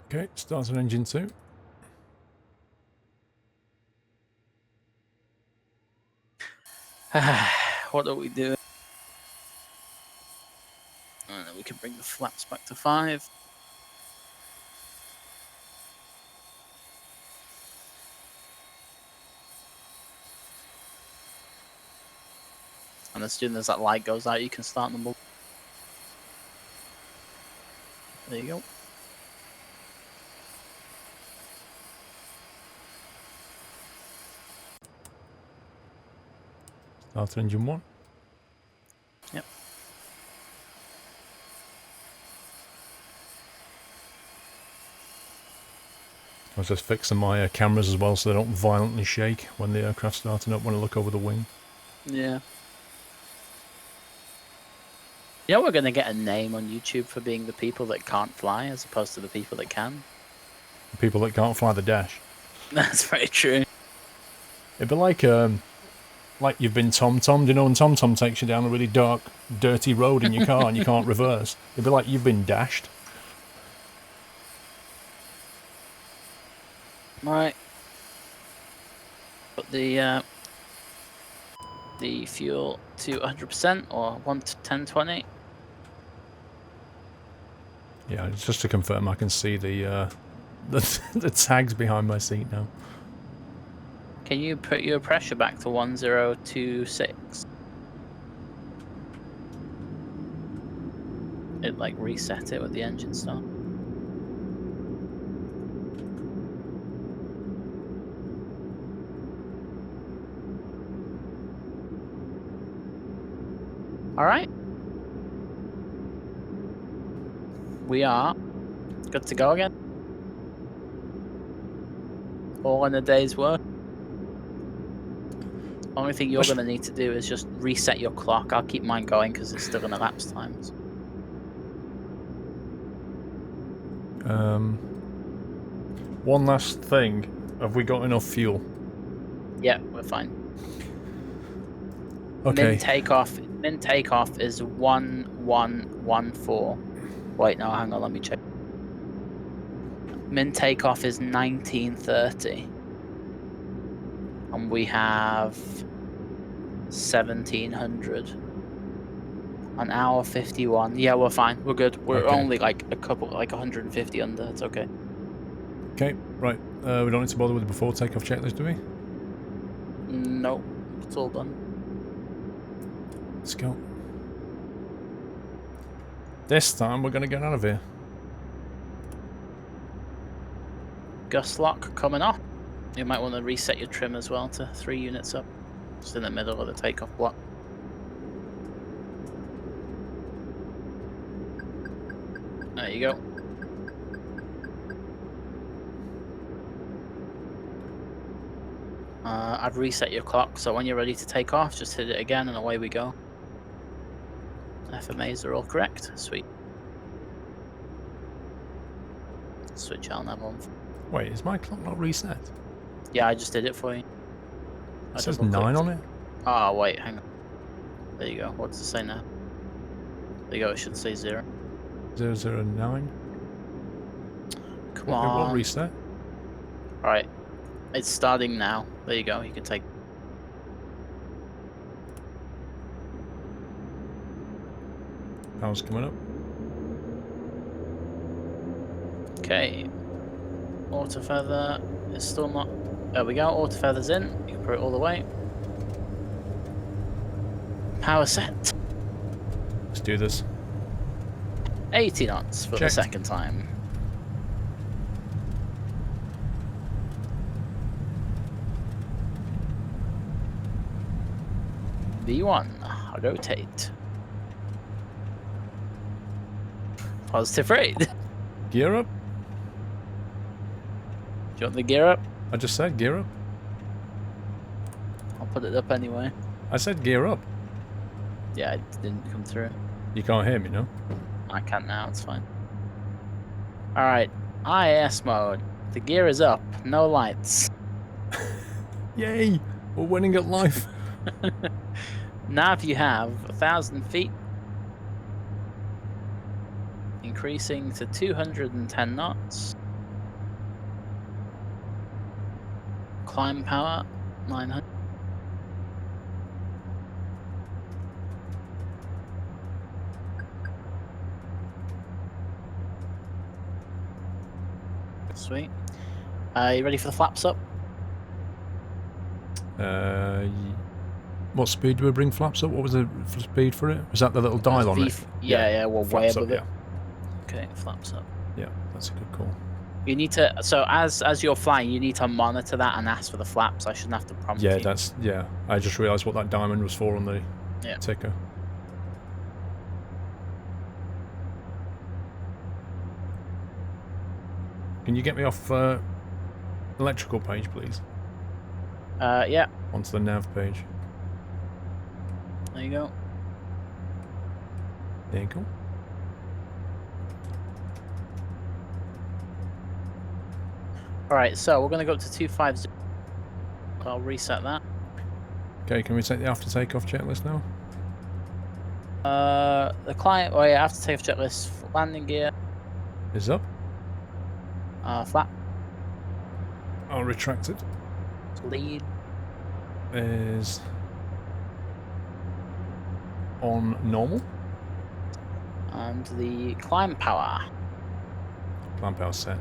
Okay, starts on engine 2. What are we doing? And then we can bring the flaps back to 5. And as soon as that light goes out, you can start number. There you go. Start engine 1. Yep. I was just fixing my cameras as well so they don't violently shake when the aircraft's starting up when I look over the wing. Yeah. You know, we're going to get a name on YouTube for being the people that can't fly as opposed to the people that can. The people that can't fly the dash. That's very true. It'd be like you've been tom-tommed, you know, and tom-tom takes you down a really dark, dirty road in your car and you can't reverse. It'd be like you've been dashed. Right. Put the fuel to 100% or 1 to 1020. Yeah, it's just to confirm I can see the tags behind my seat now. Can you put your pressure back to 1026? It like reset it with the engine start. All right. We are good to go again. All in a day's work. Only thing you're going to need to do is just reset your clock. I'll keep mine going because it's still in elapsed times. One last thing. Have we got enough fuel? Yeah, we're fine. Okay. Min takeoff is 1114. Wait, no, hang on, let me check. Min takeoff is 1930. And we have 1700. An hour 51. Yeah, we're fine. We're good. We're Okay. only like a couple, like 150 under. It's okay. Okay, right. We don't need to bother with the before takeoff checklist, do we? Nope. It's all done. Let's go. This time we're gonna get out of here. Gust lock coming off. You might want to reset your trim as well to 3 units up. Just in the middle of the takeoff block. There you go. I've reset your clock, so when you're ready to take off, just hit it again and away we go. FMAs are all correct. Sweet. Switch LNAV on. Wait, is my clock not reset? Yeah, I just did it for you. It says 9 on it. Oh, wait, hang on. There you go. What does it say now? There you go, it should say 0. 009. Come It on. won't reset. Alright. It's starting now. There you go, you can take... Power's coming up. Okay. Auto feather is still not... There we go, auto feather's in. You can put it all the way. Power set. Let's do this. 80 knots for the Checked. second time. V1, rotate. Positive rate. Do Gear up. you want the gear up? I just said gear up. I'll put it up anyway. I said gear up. Yeah, it didn't come through. You can't hear me, no? I can now, it's fine. Alright, IAS mode. The gear is up, no lights. Yay! We're winning at life. Nav you have 1,000 feet. Increasing to 210 knots. Climb power 900. Sweet. You ready for the flaps up? What speed do we bring flaps up? What was the speed for it? Was that the little dial on it? Yeah, we're way Flaps above up, it. Okay, flaps up. Yeah, that's a good call. You need to, so as you're flying, you need to monitor that and ask for the flaps. I shouldn't have to prompt Yeah, you. I just realised what that diamond was for on the Yeah. ticker. Can you get me off electrical page, please? Yeah, Onto the nav page. there you go. There you go. Alright, so we're going to go up to 250. I'll reset that. Okay, can we take the after takeoff checklist now? The client, oh yeah, after takeoff checklist, landing gear, Is up. flap, I'll retract it. lead, Is on normal. and the climb power. Climb power set.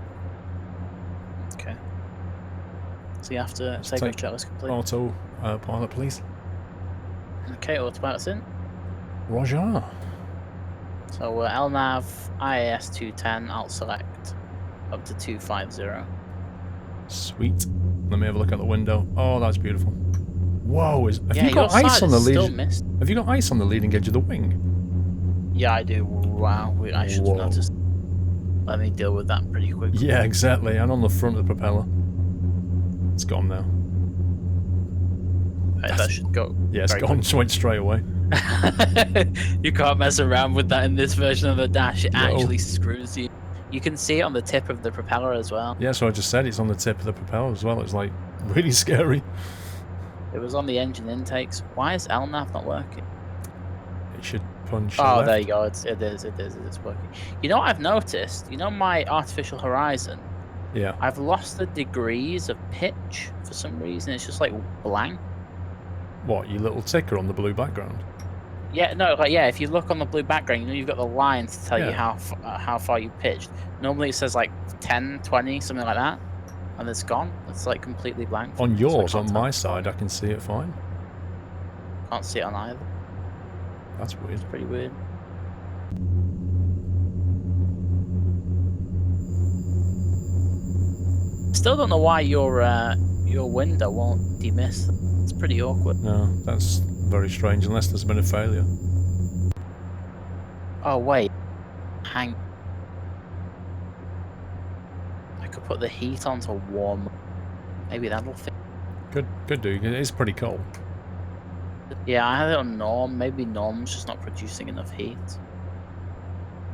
Okay. So you have to Let's takeoff take checklist complete. Auto pilot, please. Okay, autopilot's in. Roger. So LNAV, IAS 210, I'll select up to 250. Sweet. Let me have a look out the window. Oh, that's beautiful. Whoa! Have Yeah, you got your ice side on the is still leading? missed. Have you got ice on the leading edge of the wing? Yeah, I do. Wow, I should have Whoa. noticed. Let me deal with that pretty quickly. Yeah, exactly. And on the front of the propeller. It's gone now. Right, that should go. Yeah, it's very gone. Just went straight away. You can't mess around with that in this version of the dash. It No. actually screws you. You can see it on the tip of the propeller as well. Yeah, so I just said it's on the tip of the propeller as well. It's like really scary. It was on the engine intakes. Why is LNAV not working? It should punch. Oh, left. there you go. It is working. You know what I've noticed? You know my artificial horizon? Yeah. I've lost the degrees of pitch for some reason. It's just like blank. What, your little ticker on the blue background? Yeah, no, like yeah. If you look on the blue background, you know you've got the lines to tell you Yeah. how far you pitched. Normally it says like 10, 20, something like that, and it's gone. It's like completely blank. for On me, so I yours, can't on tell my how far. side, I can see it fine. Can't see it on either. That's weird. It's pretty weird. Still don't know why your window won't demist. It's pretty awkward. No, that's very strange, unless there's been a failure. Oh wait, hang. I could put the heat on to warm. Maybe that'll fit. Could do. It is pretty cold. Yeah, I had it on norm. Maybe norm's just not producing enough heat.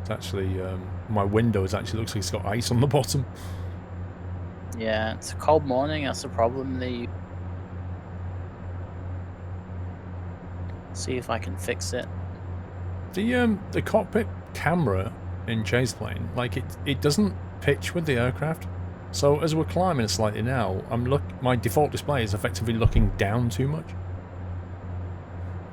It's actually, my window actually looks like it's got ice on the bottom. Yeah, it's a cold morning. That's the problem. See if I can fix it. The cockpit camera in Chase Plane, like it doesn't pitch with the aircraft. So as we're climbing slightly now, my default display is effectively looking down too much.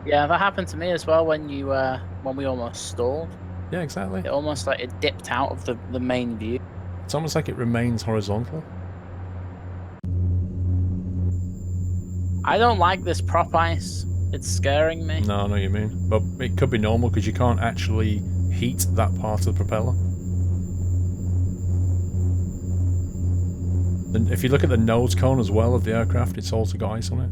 Yeah, that happened to me as well when we almost stalled. Yeah, exactly. It almost like it dipped out of the main view. It's almost like it remains horizontal. I don't like this prop ice. It's scaring me. No, I know what you mean. But it could be normal because you can't actually heat that part of the propeller. And if you look at the nose cone as well of the aircraft, it's also got ice on it.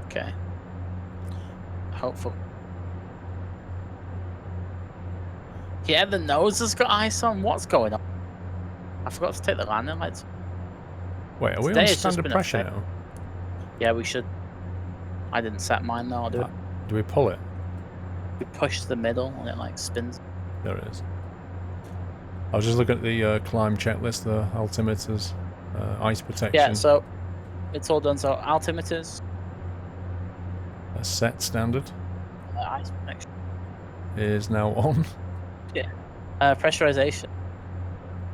Okay. Hopeful. Yeah, the nose has got ice on. What's going on? I forgot to take the landing lights. Wait, are we Today on it's just standard been pressure affected. now? Yeah, we should. I didn't set mine though. I'll do it. Do we pull it? We push the middle and it like spins. There it is. I was just looking at the climb checklist, the altimeters, ice protection. Yeah, so it's all done. So altimeters, Set standard ice protection, is now on. pressurization,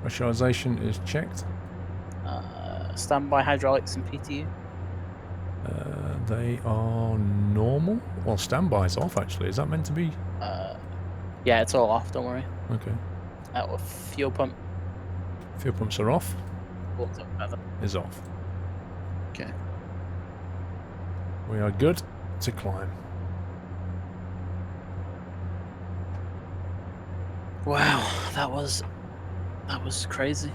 Pressurization is checked. standby hydraulics and PTU. They are normal. Well, standby's off actually. Is that meant to be? Yeah, it's all off. Don't worry. Okay. Fuel pump. Fuel pumps are off. We'll talk about that. Is off. Okay. We are good to climb. Wow, that was crazy.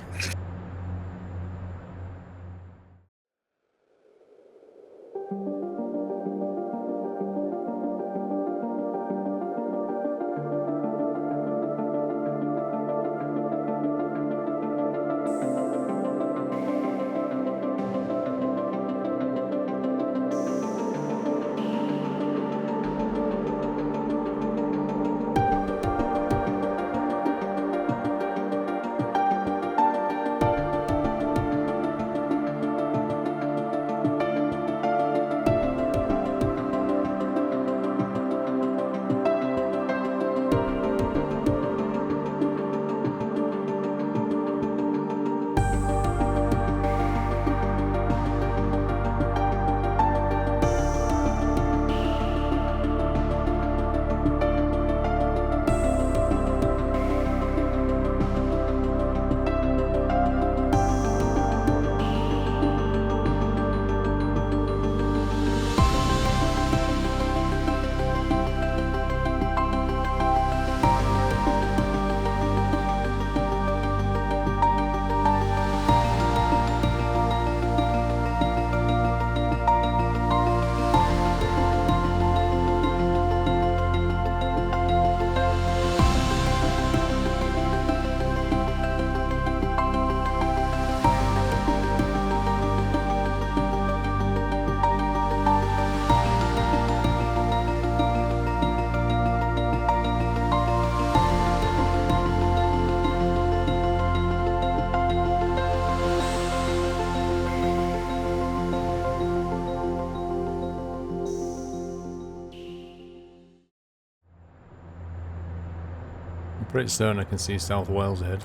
pretty certain I can see South Wales ahead.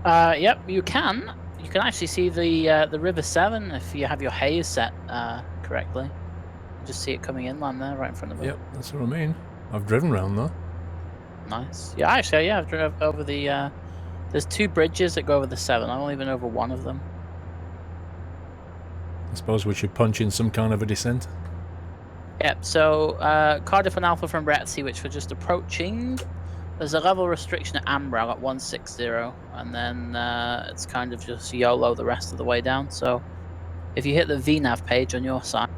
Yep, you can. You can actually see the River Severn if you have your haze set correctly. You just see it coming inland there, right in front of it. Yep, that's what I mean. I've driven round though. Nice. Yeah, actually, yeah, I've driven over the. There's 2 bridges that go over the Severn. I've only been over one of them. I suppose we should punch in some kind of a descent. Yep. So Cardiff and Alpha from Bretsy, which we're just approaching. There's a level restriction at Ambrel at 160, and then it's kind of just YOLO the rest of the way down. So if you hit the VNAV page on your side,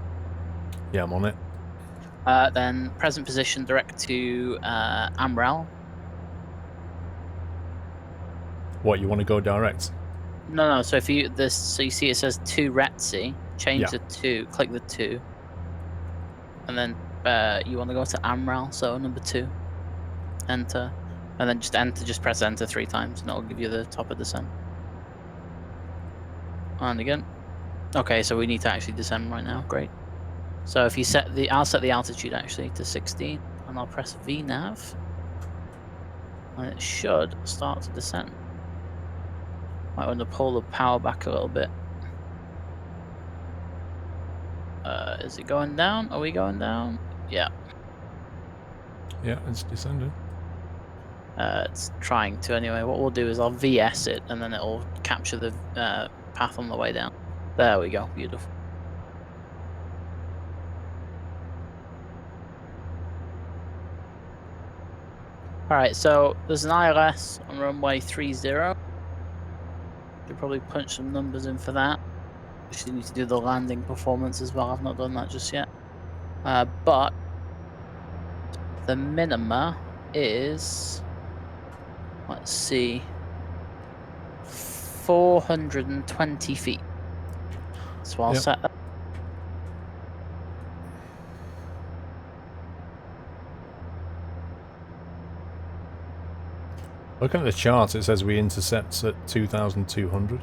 Yeah, I'm on it. then present position direct to Ambrel. What, you want to go direct? No. So if you so you see it says 2 Retsy, change Yeah. the 2, click the 2, and then you want to go to Ambrel, so number 2. Enter, and then just enter. Just press enter 3 times, and it'll give you the top of descent. And again. Okay, so we need to actually descend right now. Great. So if you set I'll set the altitude actually to 16, and I'll press VNAV, and it should start to descend. Might want to pull the power back a little bit. Is it going down? Are we going down? Yeah. Yeah, it's descending. It's trying to anyway. What we'll do is I'll VS it, and then it'll capture the path on the way down. There we go. Beautiful. Alright, so there's an ILS on runway 30. You'll probably punch some numbers in for that. Actually need to do the landing performance as well. I've not done that just yet. But the minima is, let's see, 420 feet. So I'll set that. Looking at the chart, it says we intercept at 2,200.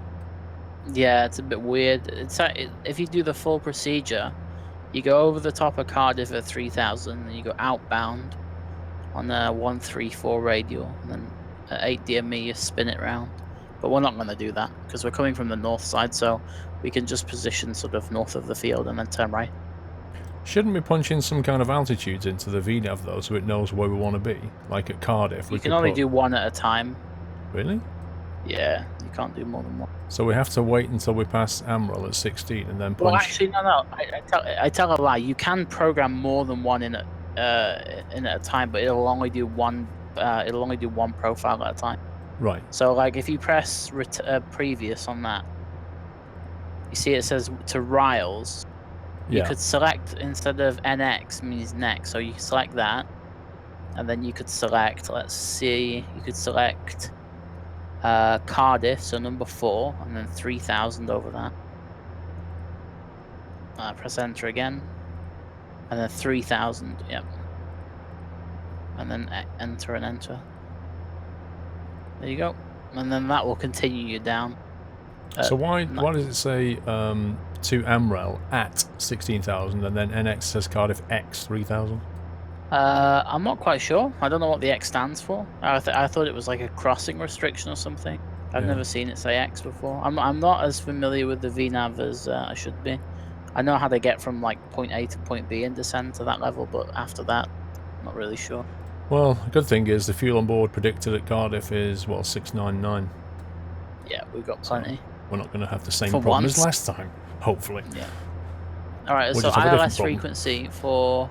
Yeah, it's a bit weird. If you do the full procedure, you go over the top of Cardiff at 3,000, and you go outbound on a 134 radial, and then at 8 DME you spin it round. But we're not going to do that because we're coming from the north side, so we can just position sort of north of the field and then turn right. Shouldn't we punch in some kind of altitudes into the VNAV though, so it knows where we want to be? Like at Cardiff, You can only do one at a time. Really? Yeah, you can't do more than one. So we have to wait until we pass Amrel at 16 and then punch. Well, actually, no. I tell a lie. You can program more than one in at a time, but it'll only do one. It'll only do one profile at a time. Right. So, like, if you press previous on that, you see it says to Riles. You Yeah. could select, instead of NX means next, so you can select that, and then you could select. Let's see. You could select Cardiff, so number 4, and then 3,000 over that. Press enter again, and then 3,000. Yep. And then enter and enter. There you go, and then that will continue you down. So why does it say to Amrel at 16,000 and then NX says Cardiff X 3,000? I'm not quite sure. I don't know what the X stands for. I thought it was like a crossing restriction or something. I've Yeah. never seen it say X before. I'm not as familiar with the VNAV as I should be. I know how to get from like point A to point B and descend to that level, but after that, I'm not really sure. Well, the good thing is the fuel on board predicted at Cardiff is, well, 699. Yeah, we've got plenty. We're not going to have the same For problem as once. last time, hopefully. Yeah. All right. We'll So just have a different ILS problem. frequency for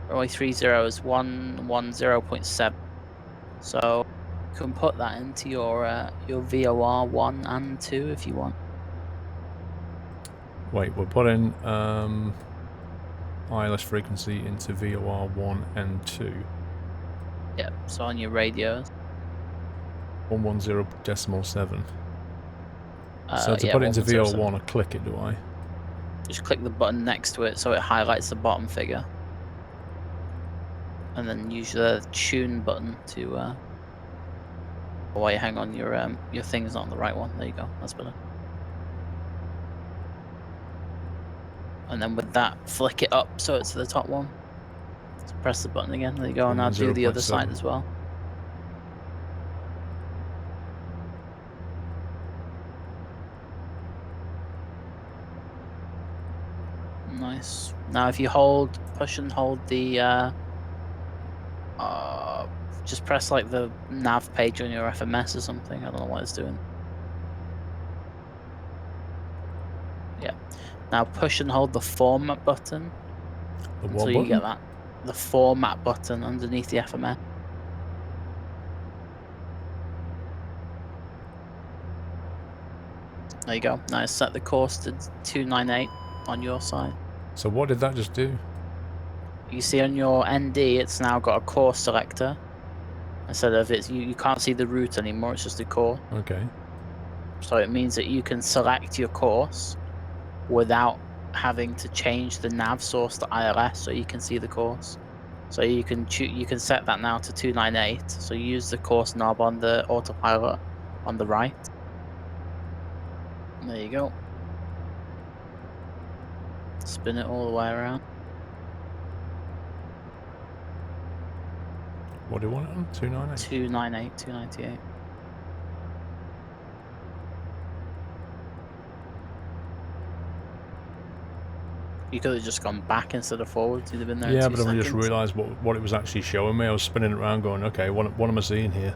runway 30 is 110.7. So you can put that into your VOR 1 and 2 if you want. Wait, we're putting ILS frequency into VOR 1 and 2. Yeah. So on your radios. 110.7. So to yeah, put it into 110.7. VO1, I click it, do I? Just click the button next to it so it highlights the bottom figure. And then use the tune button to oh wait, hang on, your thing's not on the right one. There you go, that's better. And then with that, flick it up so it's the top one. So press the button again, there you go, and now do the other 0.7. side as well. Nice. Now, if you push and hold the, just press like the nav page on your FMS or something. I don't know what it's doing. Yeah. Now push and hold the format button The until what you get button? that. The format button underneath the FMS. There you go. Now set the course to 298 on your side. So what did that just do? You see on your ND, it's now got a course selector. Instead of you can't see the route anymore, it's just a course. Okay. So it means that you can select your course without having to change the nav source to ILS so you can see the course. So you can set that now to 298. So you use the course knob on the autopilot on the right. There you go. Spin it all the way around. What do you want it on? 298? 298, 298. You could have just gone back instead of forwards. You'd have been there in Yeah, 2 but I just seconds. realised what it was actually showing me. I was spinning it around going, okay, what am I seeing here?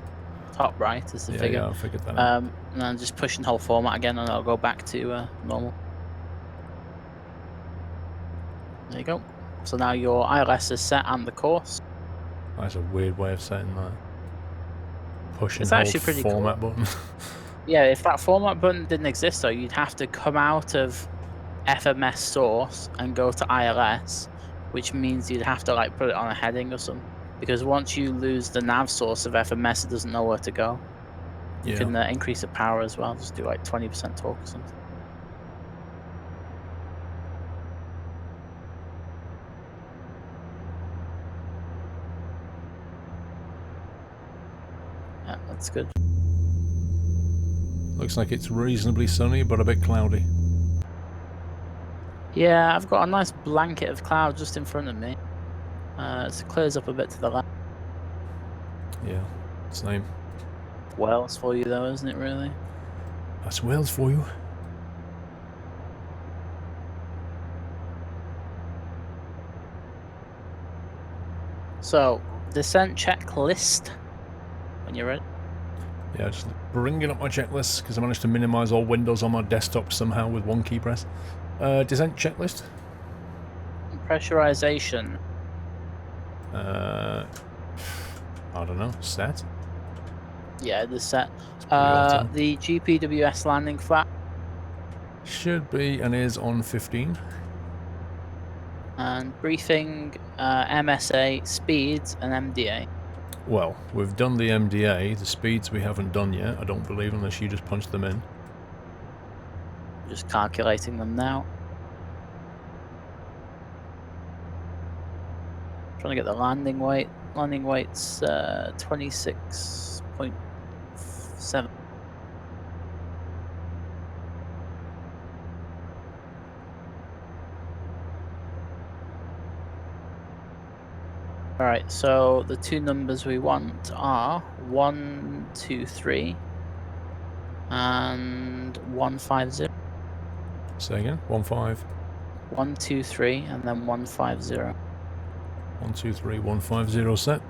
Top right is the Yeah, figure. yeah, I figured that out. And then just push and hold format again, and it'll go back to normal. There you go. So now your ILS is set and the course. That's a weird way of setting that. Push and It's hold actually pretty format cool. button. Yeah, if that format button didn't exist though, you'd have to come out of FMS source and go to ILS, which means you'd have to like put it on a heading or something. Because once you lose the nav source of FMS, it doesn't know where to go. You Yeah. can increase the power as well. Just do like 20% torque or something. Yeah, that's good. Looks like it's reasonably sunny, but a bit cloudy. Yeah, I've got a nice blanket of cloud just in front of me. It clears up a bit to the left. Yeah, same. Wales for you though, isn't it really? That's Wales for you. So, descent checklist. When you're ready. Yeah, just bringing up my checklist because I managed to minimise all windows on my desktop somehow with one key press. Descent checklist. Pressurization. I don't know. Set. Yeah, the set. pretty auto. The GPWS landing flap. Should be and is on 15. And briefing, MSA, speeds, and MDA. Well, we've done the MDA. The speeds we haven't done yet, I don't believe, unless you just punched them in. Just calculating them now. Trying to get the landing weight. Landing weight's 26.7. Alright, so the two numbers we want are 1, 2, 3 and 150. Say again. 1, 5. 1, 2, 3 and then 150. 1, 2, 3, 150 set.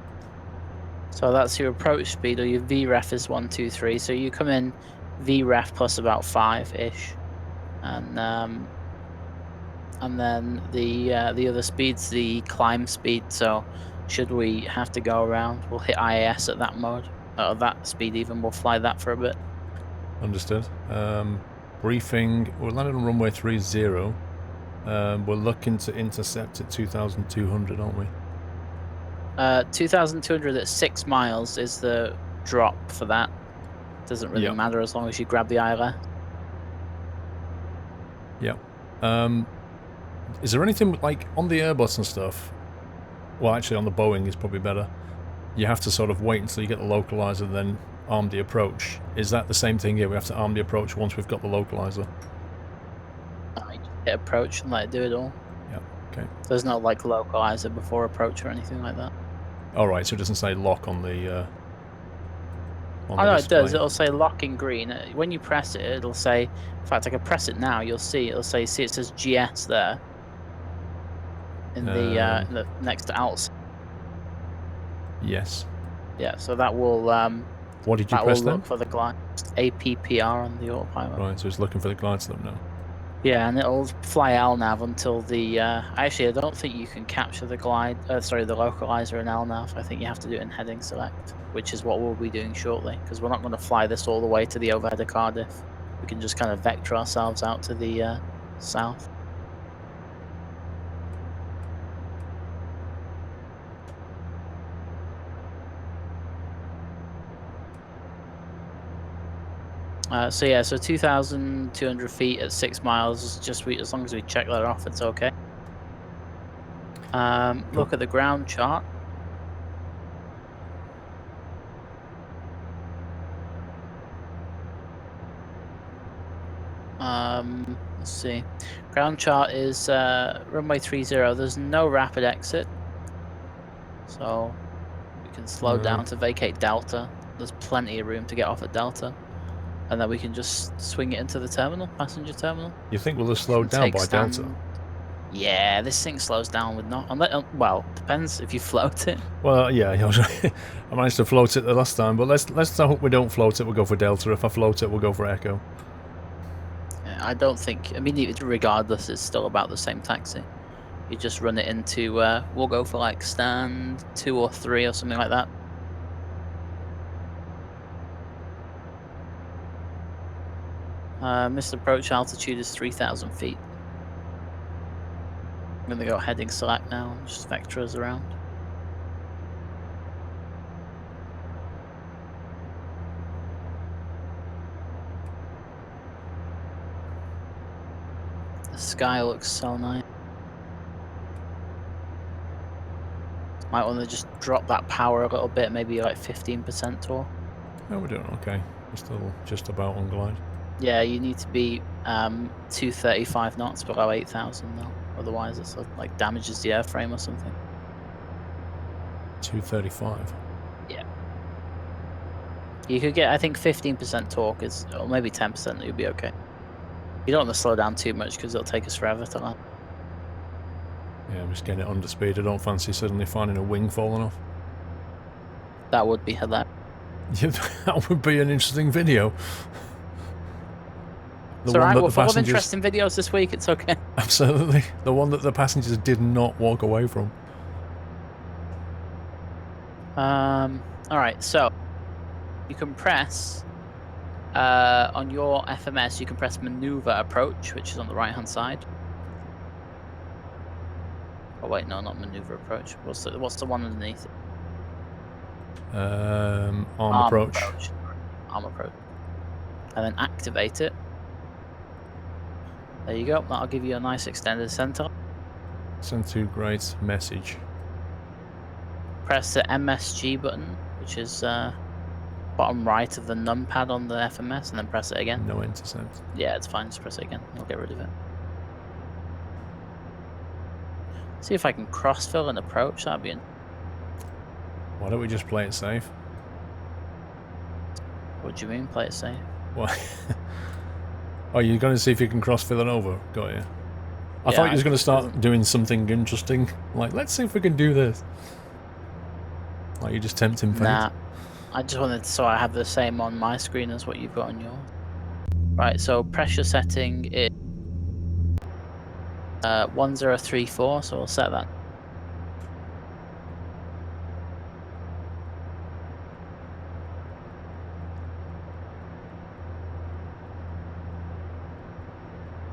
So that's your approach speed, or your VREF is 1, 2, 3. So you come in VREF plus about 5-ish, and then the other speed's the climb speed. So should we have to go around, we'll hit IAS at that mode, or that speed even. We'll fly that for a bit. Understood. Briefing. We're landing on runway 30. We're looking to intercept at 2,200, aren't we? 2,200 at 6 miles is the drop for that. Doesn't really Yep. matter as long as you grab the ILS. Yep. Is there anything like on the Airbus and stuff? Well, actually, on the Boeing is probably better. You have to sort of wait until you get the localizer, then arm the approach. Is that the same thing here? We have to arm the approach once we've got the localizer. You just hit approach and let it do it all. Yeah. Okay. There's no like localizer before approach or anything like that. All right. So it doesn't say lock on the. On Oh the no, it display. does. It'll say lock in green. When you press it, it'll say. In fact, I can press it now. You'll see. It'll say. See, it says GS there. in the next to outs. Yes. Yeah, so that will What did you press then? look for the glide. APPR on the autopilot. Right, so it's looking for the glide slope now. Yeah, and it'll fly LNAV until the. Actually, I don't think you can capture the glide. Sorry, the localizer in LNAV. I think you have to do it in heading select, which is what we'll be doing shortly. Because we're not going to fly this all the way to the overhead of Cardiff. We can just kind of vector ourselves out to the south. So yeah, so 2,200 feet at 6 miles. Just as long as we check that off, it's okay. Look at the ground chart. Let's see. Ground chart is runway 30. There's no rapid exit, so we can slow down to vacate Delta. There's plenty of room to get off at Delta, and then we can just swing it into the terminal, passenger terminal. You think we'll have slowed down by Delta? Yeah, this thing slows down with not. Well, depends if you float it. Well, yeah, I managed to float it the last time, but let's hope we don't float it. We'll go for Delta. If I float it, we'll go for Echo. I don't think. I mean, regardless, it's still about the same taxi. You just run it into. We'll go for like stand 2 or 3 or something like that. Missed approach altitude is 3,000 feet. I'm gonna go heading select now and just vector us around. The sky looks so nice. Might want to just drop that power a little bit, maybe like 15% torque. Oh, we're doing okay. We're still just about on glide. Yeah, you need to be 235 knots below 8,000 though. Otherwise, it sort of like damages the airframe or something. 235. Yeah. You could get, I think, 15% torque is, or maybe 10%. You'll be okay. You don't want to slow down too much because it'll take us forever to land. Yeah, I'm just getting it under speed. I don't fancy suddenly finding a wing falling off. That would be hilarious. Yeah, that would be an interesting video. It's alright, we're full of interesting videos this week, it's okay. Absolutely. The one that the passengers did not walk away from. Alright, so you can press on your FMS, you can press maneuver approach, which is on the right hand side. Oh wait, no, not maneuver approach. What's the one underneath it? Arm approach. Arm approach. And then activate it. There you go. That'll give you a nice extended center. Send to great message. Press the MSG button, which is bottom right of the numpad on the FMS, and then press it again. No intercept. Yeah, it's fine. Just press it again. I'll get rid of it. See if I can crossfill and approach. That'd be. Why don't we just play it safe? What do you mean, play it safe? Why? Oh, you're going to see if you can cross-fill it over? Got you. I thought you was going to start doing something interesting. Like, let's see if we can do this. Like, you're just tempting fate. Nah. I just wanted so I have the same on my screen as what you've got on yours. Right, so pressure setting is 1034, so we'll set that.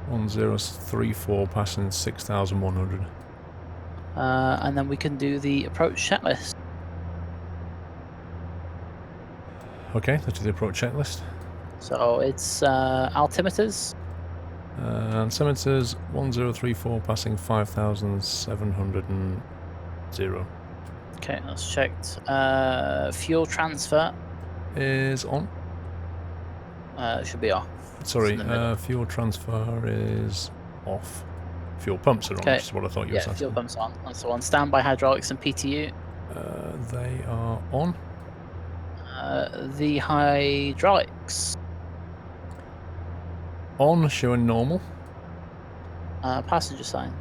One 1034 passing 6,100. And then we can do the approach checklist. Okay, let's do the approach checklist. So it's altimeters. Altimeters 1034 passing 5,700. Okay, that's checked. Fuel transfer Is on. Should be off. Sorry, fuel transfer is off. Fuel pumps are on, which is what I thought you were saying. Yeah, fuel pumps on. That's the one. Standby hydraulics and PTU. They are on. The hydraulics. On, showing normal. Passenger sign.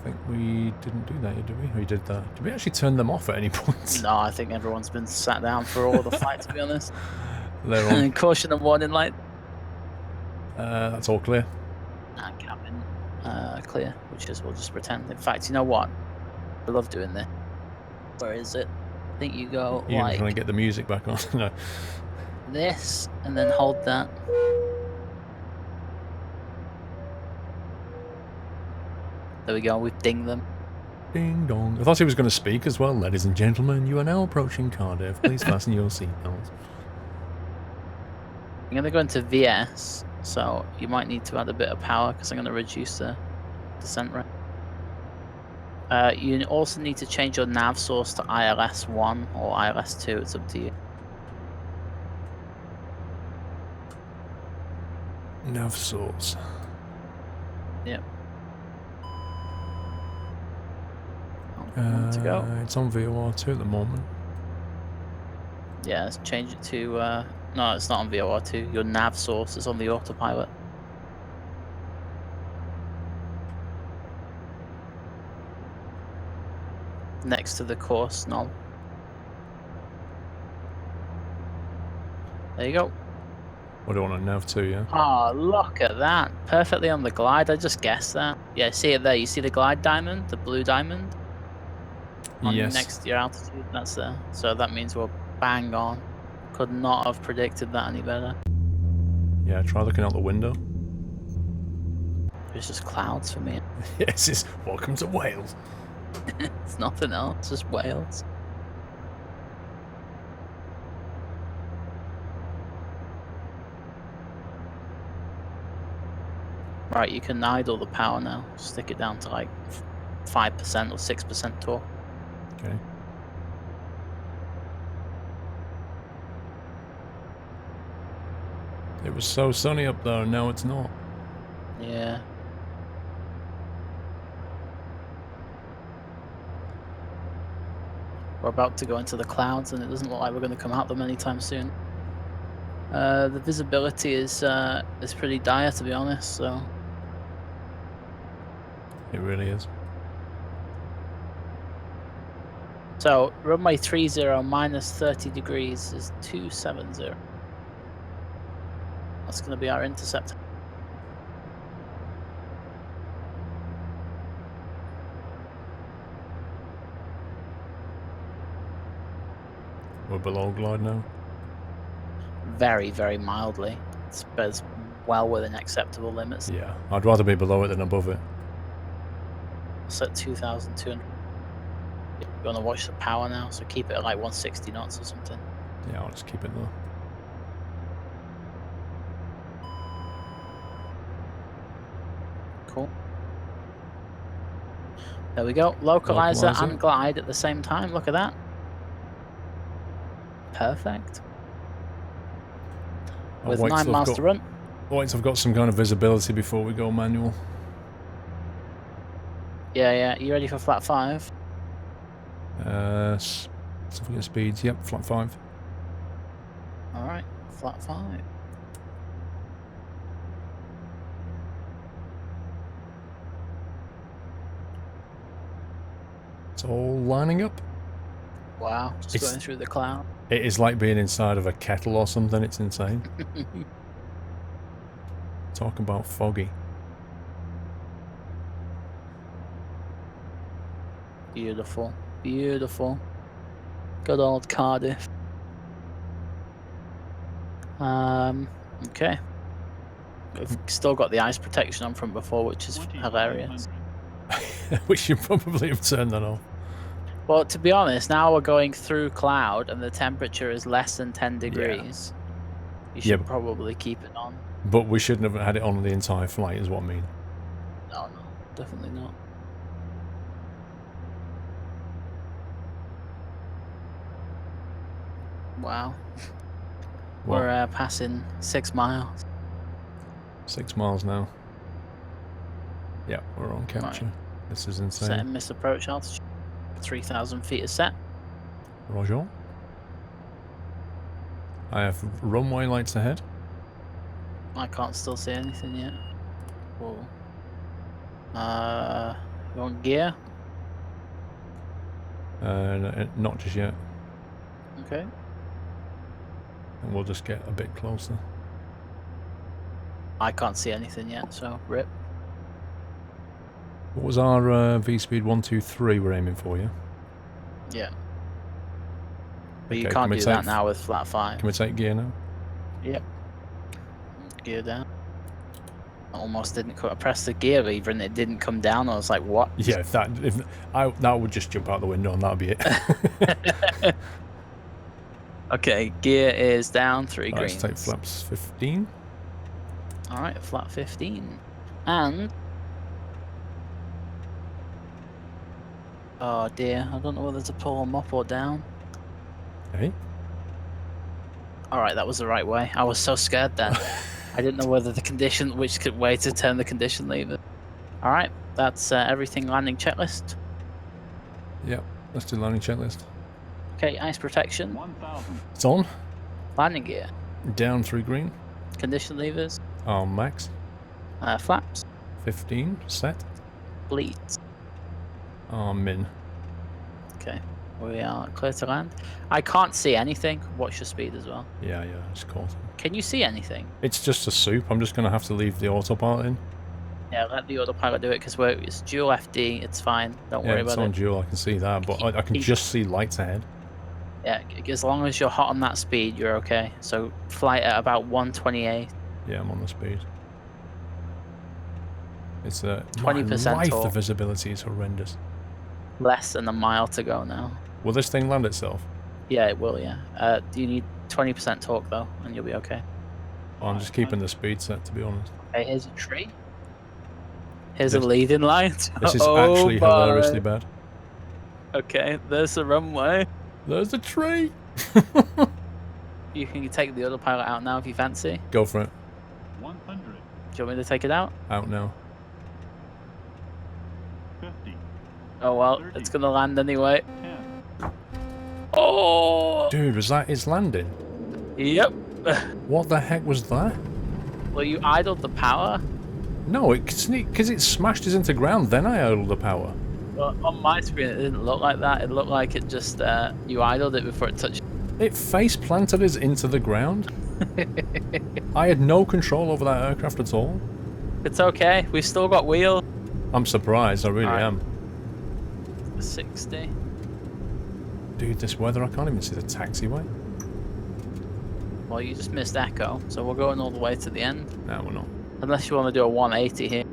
I think we didn't do that yet, did we? We did that. Did we actually turn them off at any point? No, I think everyone's been sat down for all the fight, to be honest. They're on. Caution and warning light. That's all clear. And cabin clear, which is we'll just pretend. In fact, you know what? I love doing this. Where is it? I think you go You're like trying to get the music back on. No. this, and then hold that. There we go. We've dinged them. Ding dong. I thought he was going to speak as well. Ladies and gentlemen, you are now approaching Cardiff. Please fasten your seatbelts. I'm gonna go into VS, so you might need to add a bit of power because I'm gonna reduce the descent rate. You also need to change your nav source to ILS1 or ILS2. It's up to you. Nav source. Yep. To go. It's on VOR2 at the moment. Yeah, let's change it to. No, it's not on VOR2. Your nav source is on the autopilot. Next to the course knob. There you go. What do I want on nav 2, yeah? Oh, look at that. Perfectly on the glide. I just guessed that. Yeah, see it there. You see the glide diamond? The blue diamond? Yes. Next to your altitude. That's there. So that means we're bang on. Could not have predicted that any better. Yeah, try looking out the window. It's just clouds for me. Yes, it's welcome to Wales. It's nothing else. It's just Wales. Right, you can idle the power now. Stick it down to like 5% or 6% torque. Okay. It was so sunny up there, and now it's not. Yeah. We're about to go into the clouds, and it doesn't look like we're going to come out them anytime soon. The visibility is pretty dire, to be honest. So It really is. So runway 30 minus 30 degrees is 270. That's going to be our intercept. We're below glide now. Very, very mildly. It's well within acceptable limits. Yeah, I'd rather be below it than above it. It's at 2,200. You're going to watch the power now, so keep it at like 160 knots or something. Yeah, I'll just keep it there. Cool. There we go. Localizer and glide at the same time. Look at that. Perfect. With 9 miles to run. Wait till I've got some kind of visibility before we go manual. Yeah. You ready for flat 5? Significant speeds, yep, flat 5. Alright, flat 5. It's all lining up. Wow, just going through the cloud. It is like being inside of a kettle or something, it's insane. Talk about foggy. Beautiful, beautiful. Good old Cardiff. Okay. We've still got the ice protection on from before, which is hilarious. We should probably have turned that off. Well, to be honest, now we're going through cloud and the temperature is less than 10 degrees. Yeah. You should probably keep it on. But we shouldn't have had it on the entire flight, is what I mean. No, definitely not. Wow. What? We're passing 6 miles. 6 miles now. Yeah, we're on capture. Right. This is insane. Set and miss approach altitude. 3,000 feet is set. Roger. I have runway lights ahead. I can't still see anything yet. Whoa. You want gear? Not just yet. Okay. And we'll just get a bit closer. I can't see anything yet, so rip. What was our V-speed 123 we're aiming for, yeah? Yeah. But you Okay, can't can we do take- that now with flat 5. Can we take gear now? Yep. Gear down. Almost didn't I pressed the gear lever and it didn't come down. I was like, what? Yeah, that would just jump out the window and that'd be it. Okay, gear is down 3 Right, greens. let's take flaps 15. Alright, flat 15. And... Oh dear, I don't know whether to pull them up or down. Hey? Alright, that was the right way. I was so scared then. I didn't know whether which way to turn the condition lever. Alright, that's everything landing checklist. Yep, let's do landing checklist. Okay, ice protection, 1,000. It's on. landing gear, Down 3 green. condition levers, Max. flaps, 15. Set. bleeds. Min. Okay, we are clear to land. I can't see anything. Watch your speed as well. Yeah, it's caught. Can you see anything? It's just a soup. I'm just going to have to leave the autopilot in. Yeah, let the autopilot do it because it's dual FD. It's fine. Don't Yeah, worry it's about on it. dual. I can see that, but I can Keep- just see lights ahead. Yeah, as long as you're hot on that speed, you're okay. So flight at about 128. Yeah, I'm on the speed. It's 20% life, the torque. visibility is horrendous. Less than a mile to go now. Will this thing land itself? Yeah, it will, yeah. You need 20% torque, though, and you'll be okay. I'm just keeping the speed set, to be honest. Okay, here's a tree. Here's This- a leading light. This is Oh, actually boy. hilariously bad. Okay, there's the runway. There's the tree! You can take the autopilot out now if you fancy. Go for it. 100. Do you want me to take it out? Out now. 50. Oh well, 30. it's gonna land anyway. 10. Oh! Dude, was that its landing? Yep. What the heck was that? Well, you idled the power. No, because it smashed us into ground, then I idled the power. Well, on my screen, it didn't look like that. It looked like it just you idled it before it touched. It face planted us into the ground. I had no control over that aircraft at all. It's okay. We've still got wheel. I'm surprised, I really Alright. am. 60. Dude, this weather, I can't even see the taxiway. Well, you just missed echo, so we're going all the way to the end. No, we're not. Unless you want to do a 180 here.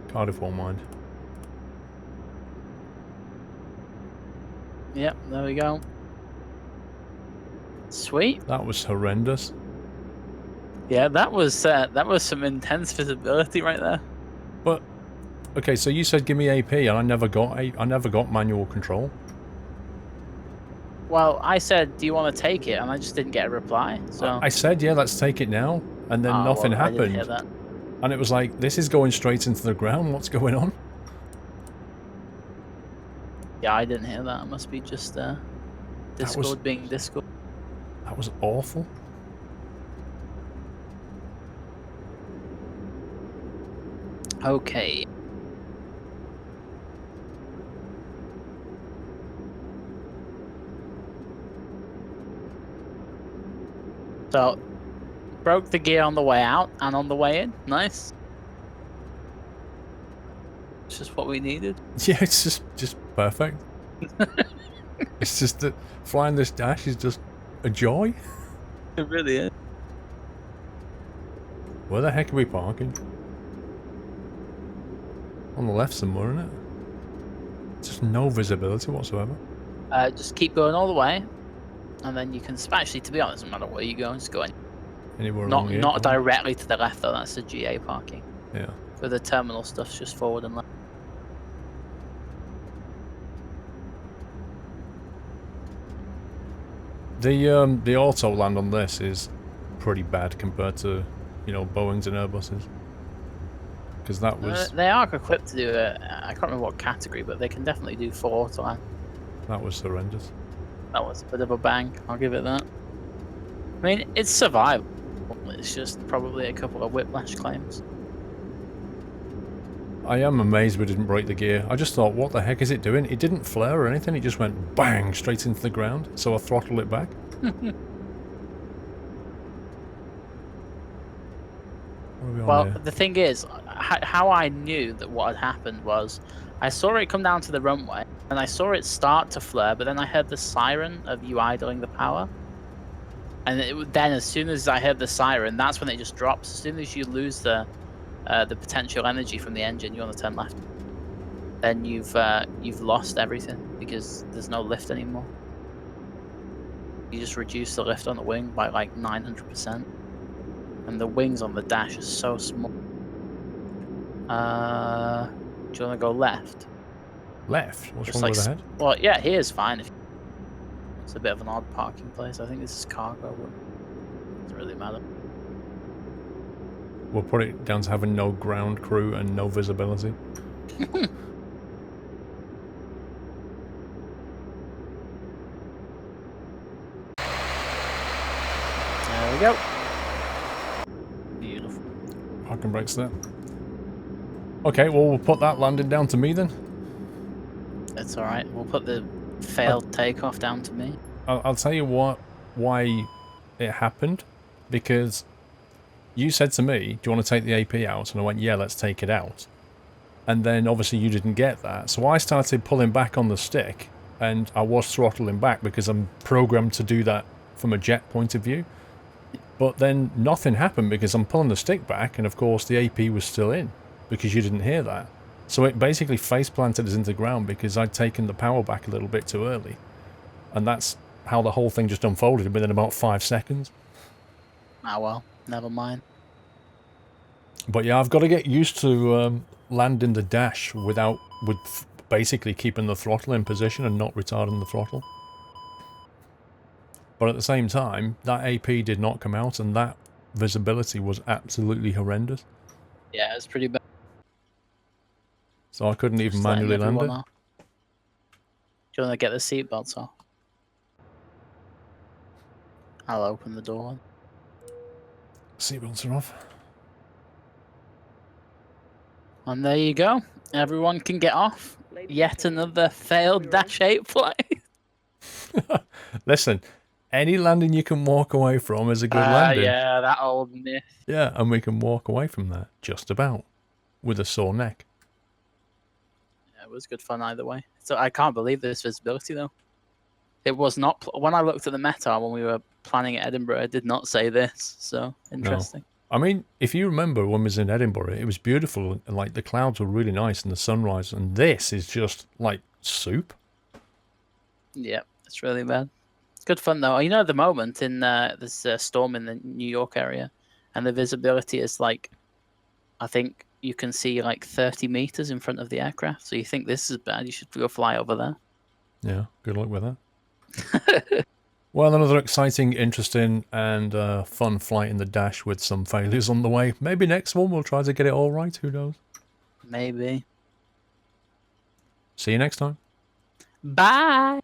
Cardiff won't mind. Yep, there we go. Sweet. That was horrendous. Yeah, that was some intense visibility right there. But okay, so you said give me AP, and I never got manual control. Well, I said, do you want to take it? And I just didn't get a reply. So I said, yeah, let's take it now, and then Oh, nothing well, I didn't hear happened. that. And it was like, this is going straight into the ground. What's going on? Yeah, I didn't hear that. It must be just Discord being Discord. That was awful. Okay. So, broke the gear on the way out and on the way in. Nice. It's just what we needed. Yeah, it's just perfect. It's just that flying this dash is just a joy. It really is. Where the heck are we parking? On the left somewhere, isn't it? Just no visibility whatsoever. Just keep going all the way, and then you can. Actually, to be honest, no matter where you go, just go in. Anywhere Not along here? not directly to the left though. That's the GA parking. Yeah. For the terminal stuff's just forward and left. The auto land on this is pretty bad compared to, you know, Boeings and Airbuses. Because that was They are equipped to do it. I can't remember what category, but they can definitely do full auto land. horrendous. That was a bit of a bang. I'll give it that. I mean, it's survivable. It's just probably a couple of whiplash claims. I am amazed we didn't break the gear. I just thought, what the heck is it doing? It didn't flare or anything. It just went bang straight into the ground. So I throttled it back. What are we on Well, here? the thing is, how I knew that what had happened was I saw it come down to the runway and I saw it start to flare, but then I heard the siren of you idling the power. And then as soon as I heard the siren, that's when it just drops. As soon as you lose the potential energy from the engine, you want to turn left. Then you've lost everything because there's no lift anymore. You just reduce the lift on the wing by like 900%. And the wings on the dash are so small. Do you want to go left? Left? What's Just wrong like with the head? Well, yeah, here's fine. It's a bit of an odd parking place. I think this is cargo, but it doesn't really matter. We'll put it down to having no ground crew and no visibility. There we go. Beautiful. Parking brakes there. Okay, well, we'll put that landing down to me then. That's all right. We'll put the failed takeoff down to me. I'll tell you why it happened. Because you said to me, do you want to take the AP out? And I went, yeah, let's take it out. And then obviously you didn't get that. So I started pulling back on the stick. And I was throttling back because I'm programmed to do that from a jet point of view. But then nothing happened because I'm pulling the stick back. And of course the AP was still in. Because you didn't hear that. So it basically face planted us into the ground because I'd taken the power back a little bit too early. And that's how the whole thing just unfolded within about 5 seconds. Ah well, never mind. But yeah, I've got to get used to landing the dash with basically keeping the throttle in position and not retarding the throttle. But at the same time, that AP did not come out and that visibility was absolutely horrendous. Yeah, it's pretty bad. So I couldn't even Just letting manually land it. everyone know. Do you want to get the seatbelts off? I'll open the door. Seatbelts are off. And there you go. Everyone can get off. Yet another failed Dash 8 flight. Listen, any landing you can walk away from is a good landing. Yeah, that old myth. Yeah, and we can walk away from that, just about, with a sore neck. Yeah, it was good fun either way. So I can't believe this visibility though. It was not when I looked at the meta when we were planning at Edinburgh. It did not say this. So interesting. I mean, if you remember when we was in Edinburgh, it was beautiful and like the clouds were really nice and the sunrise. And this is just like soup. Yeah, it's really bad. Good fun though. You know, at the moment in there's a storm in the New York area, and the visibility is like, I think you can see like 30 meters in front of the aircraft. So you think this is bad? You should go fly over there. Yeah, good luck with that. Well, another exciting, interesting, and fun flight in the dash with some failures on the way. Maybe next one we'll try to get it all right. Who knows? Maybe. See you next time. Bye.